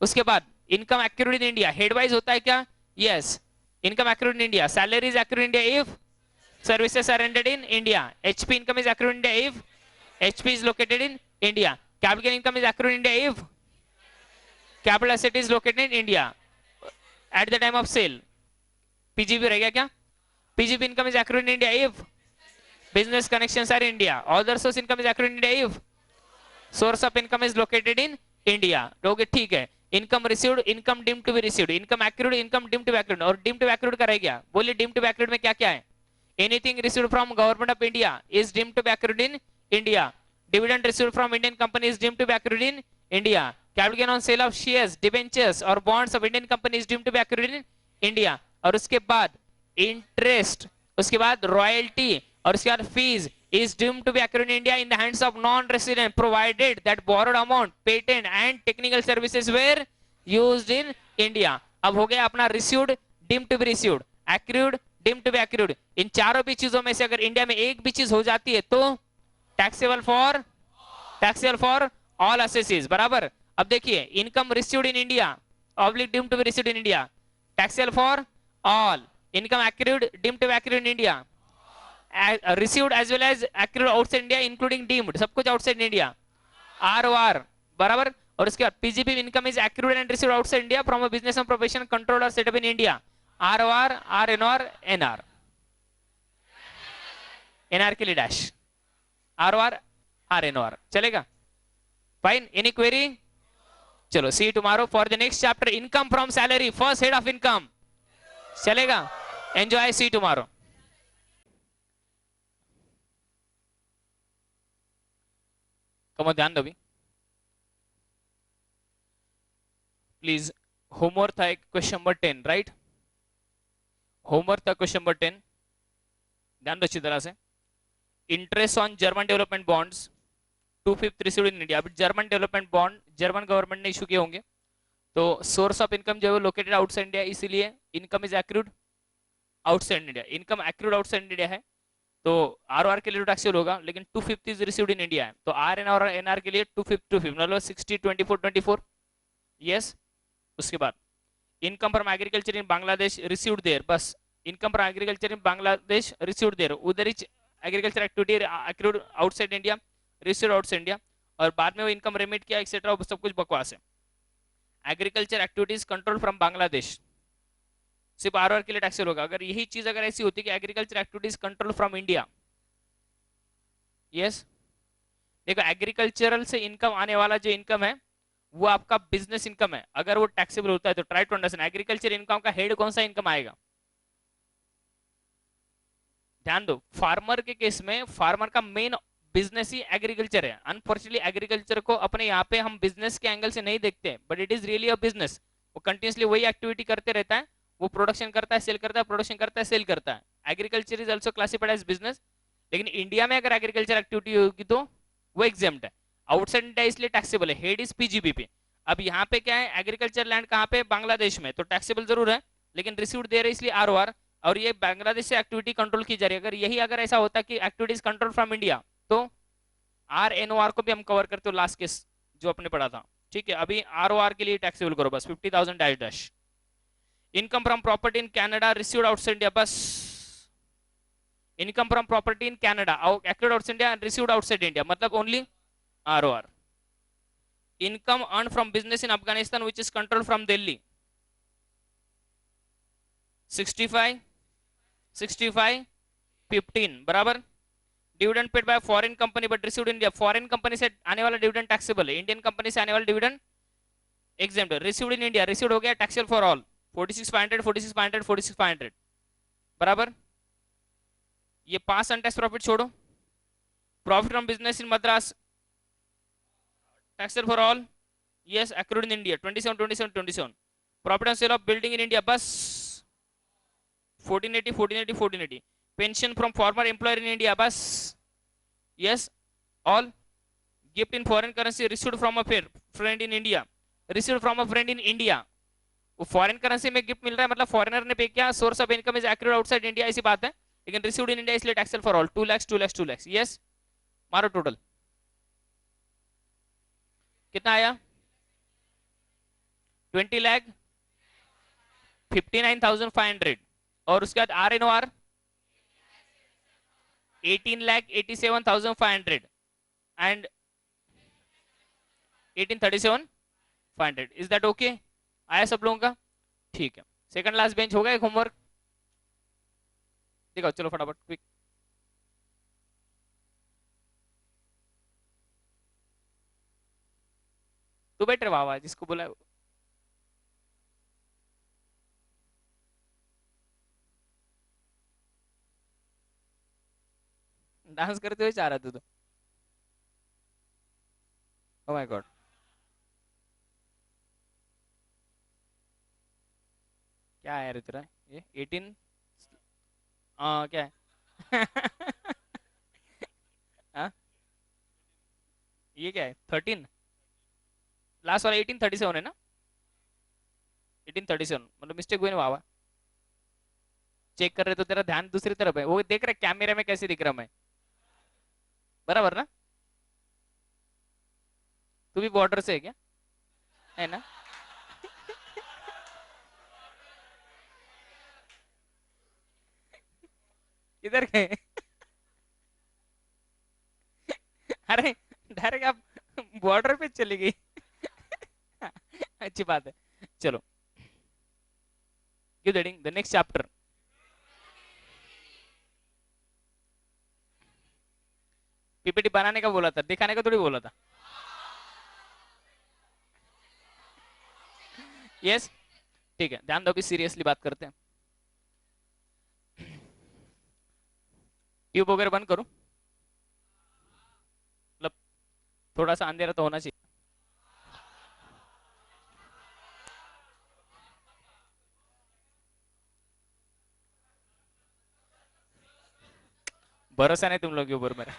उसके बाद income accrued in India head wise होता है क्या? Yes. Income accrued in India. Salary is accrued in India if services are rendered in India. HP income is accrued in India if HP is located in India. Capital gain income is accrued in India if capital asset is located in India. At the time of sale, PGB रह गया क्या? PGB income is accrued in India if business connections are in India. Other source income is accrued in India if source of income is located in India. Okay ठीक है. Income received, income deemed to be received, income accrued, income deemed to be accrued. और deemed to be accrued का रह गया. बोलिए deemed to be accrued में क्या क्या है? Anything received from government of India is deemed to be accrued in India. Dividend received from Indian company is deemed to be accrued in India. Capital gain on sale of shares, debentures or bonds of Indian company is deemed to be accrued in India. और उसके बाद interest, उसके बाद royalty और उसके बाद fees is deemed to be accrued in India in the hands of non-resident provided that borrowed amount, patent and technical services were used in India. अब हो गया अपना received, deemed to be received, accrued, deemed to be accrued. इन चारों भी चीजों में से अगर इंडिया में एक भी चीज हो जाती है तो taxable for all assessees. बराबर. अब देखिए income received in India oblique deemed to be received in India, taxable for all. Income accrued deemed to be accrued in India, received as well as accrued outside India including deemed, सब कुछ outside India. ROR बराबर. और उसके बाद PGP income is accrued and received outside India from a business and profession control और setup in India. ROR, RNR, NR. NR के लिए dash, ROR, RNR. चलेगा? फाइन. Any query? चलो see tomorrow for the next chapter income from salary, first head of income. चलेगा? Enjoy. See tomorrow. कम ध्यान दो भी प्लीज. होमवर्क था एक क्वेश्चन नंबर 10, राइट? होमवर्क था क्वेश्चन नंबर 10. ध्यान दो अच्छी तरह से. Interest on German development bonds 2/5 received in India. अभी German development bond German government ने इशू किए होंगे तो सोर्स ऑफ इनकम जो है लोकेटेड आउटसाइड इंडिया, इसीलिए income is accrued outside India. Income accrued outside India है तो आरओआर के लिए टैक्सेबल होगा, लेकिन 2/5 इज रिसीव्ड इन इंडिया है तो आर एन और एनआर के लिए 2/5 मतलब 60 24 24. यस. उसके बाद income from agriculture in Bangladesh received there. बस income from agriculture in Bangladesh received there. उधर ही agriculture activity accrued outside India, received outside India. और बाद में वो इनकम रेमिट किया एक्सेट्रा, सब कुछ बकवास है. Agriculture activities control from Bangladesh सिर्फ आरओआर के लिए टैक्सेबल होगा. अगर यही चीज अगर ऐसी होती कि agriculture activities control from India. Yes. देखो एग्रीकल्चरल से इनकम आने वाला जो इनकम है वो आपका बिजनेस इनकम है. अगर वो टैक्सेबल होता है तो try to understand agriculture income का हेड कौन सा इनकम आएगा. ध्यान दो. फार्मर के केस में फार्मर का मेन बिजनेस ही एग्रीकल्चर है. अनफॉर्चुनेटली एग्रीकल्चर को अपने यहाँ पे हम बिजनेस के एंगल से नहीं देखते, but it is really a business. वो कंटिन्यूसली वही एक्टिविटी करते रहता है. वो प्रोडक्शन करता है, सेल करता है, प्रोडक्शन करता है, सेल करता है. Agriculture is also classified as business. लेकिन इंडिया में अगर एग्रीकल्चर एक्टिविटी होगी तो वो एग्जेम्प्ट है. आउटसाइड इंडिया इसलिए टैक्सेबल है. Head is PGBP. अब यहाँ पे क्या है, एग्रीकल्चर लैंड कहाँ पे, बांग्लादेश में, तो टैक्सेबल जरूर है लेकिन रिसीव्ड दे रहे इसलिए आरओआर. और ये बांग्लादेश से एक्टिविटी कंट्रोल की जा रही है. अगर यही अगर ऐसा होता कि एक्टिविटीज कंट्रोल फ्रॉम इंडिया तो आर एन ओ आर को भी हम कवर करते हो लास्ट केस जो अपने पढ़ा था. ठीक है. अभी आर ओ आर के लिए टैक्सेबल करो बस 50,000 dash dash. Income from property in Canada received outside India. बस income from property in Canada accrued outside India and received outside India मतलब only R O R. Income earn from business in Afghanistan which is control from Delhi 65 65 15 बराबर. Dividend paid by foreign company but received in India. Foreign company से आने वाला dividend taxable है. Indian company से आने वाला dividend exempt. Received in India received हो गया टैक्सेबल फॉर ऑल 46,500 46,500 46,500 बराबर. ये 5 अनटैक्स प्रॉफिट छोड़ो. Profit from business in Madras taxable for all. Yes. Accrued in India 27 27 27. Profit on sale of building in India बस 1480 1480 1480. Pension from former employer in India बस. Yes. All gift in foreign currency received from a friend in India, received from a friend in India, वो foreign currency में gift मिल रहा है मतलब foreigner ने पे किया, source of income is accurate outside India, ऐसी बात है, लेकिन रिसीव्ड इन इंडिया इसलिए taxable for all, 2 lakhs 2 lakhs 2 lakhs, yes. मारो टोटल कितना आया, 20 लाख 59,500, और उसके बाद R N O R 18,87,500 and 18,37,500, is that okay? आया सब लोगों का? ठीक है, सेकंड लास्ट बेंच होगा एक होमवर्क, दिखाओ चलो फटाफट क्विक। तू बैठ रहे बाबा जिसको बोला डांस करते हुए चाह रहा तू तो, ओह माय गॉड। क्या है यार तेरा ये 18, क्या है हाँ? ये क्या है 13, लास्ट वाला 1837 है ना, 1837 मतलब मिस्टेक हुई ना बाबा, चेक कर रहे तो तेरा ध्यान दूसरी तरफ है, वो देख रहे कैमरे में कैसे दिख रहा मैं, बराबर ना? तू भी बॉर्डर से है क्या, है ना? किधर गए अरे डायरेक्ट आप बॉर्डर पे चली गई अच्छी बात है, चलो give reading the next chapter. PPT बनाने का बोला था, दिखाने का थोड़ी बोला था, यस। ठीक है, ध्यान दो, अभी सीरियसली बात करते हैं। ट्यूब वगैरह बंद करो, मतलब थोड़ा सा अंधेरा तो होना चाहिए। भरोसा नहीं तुम लोग के ऊपर मेरा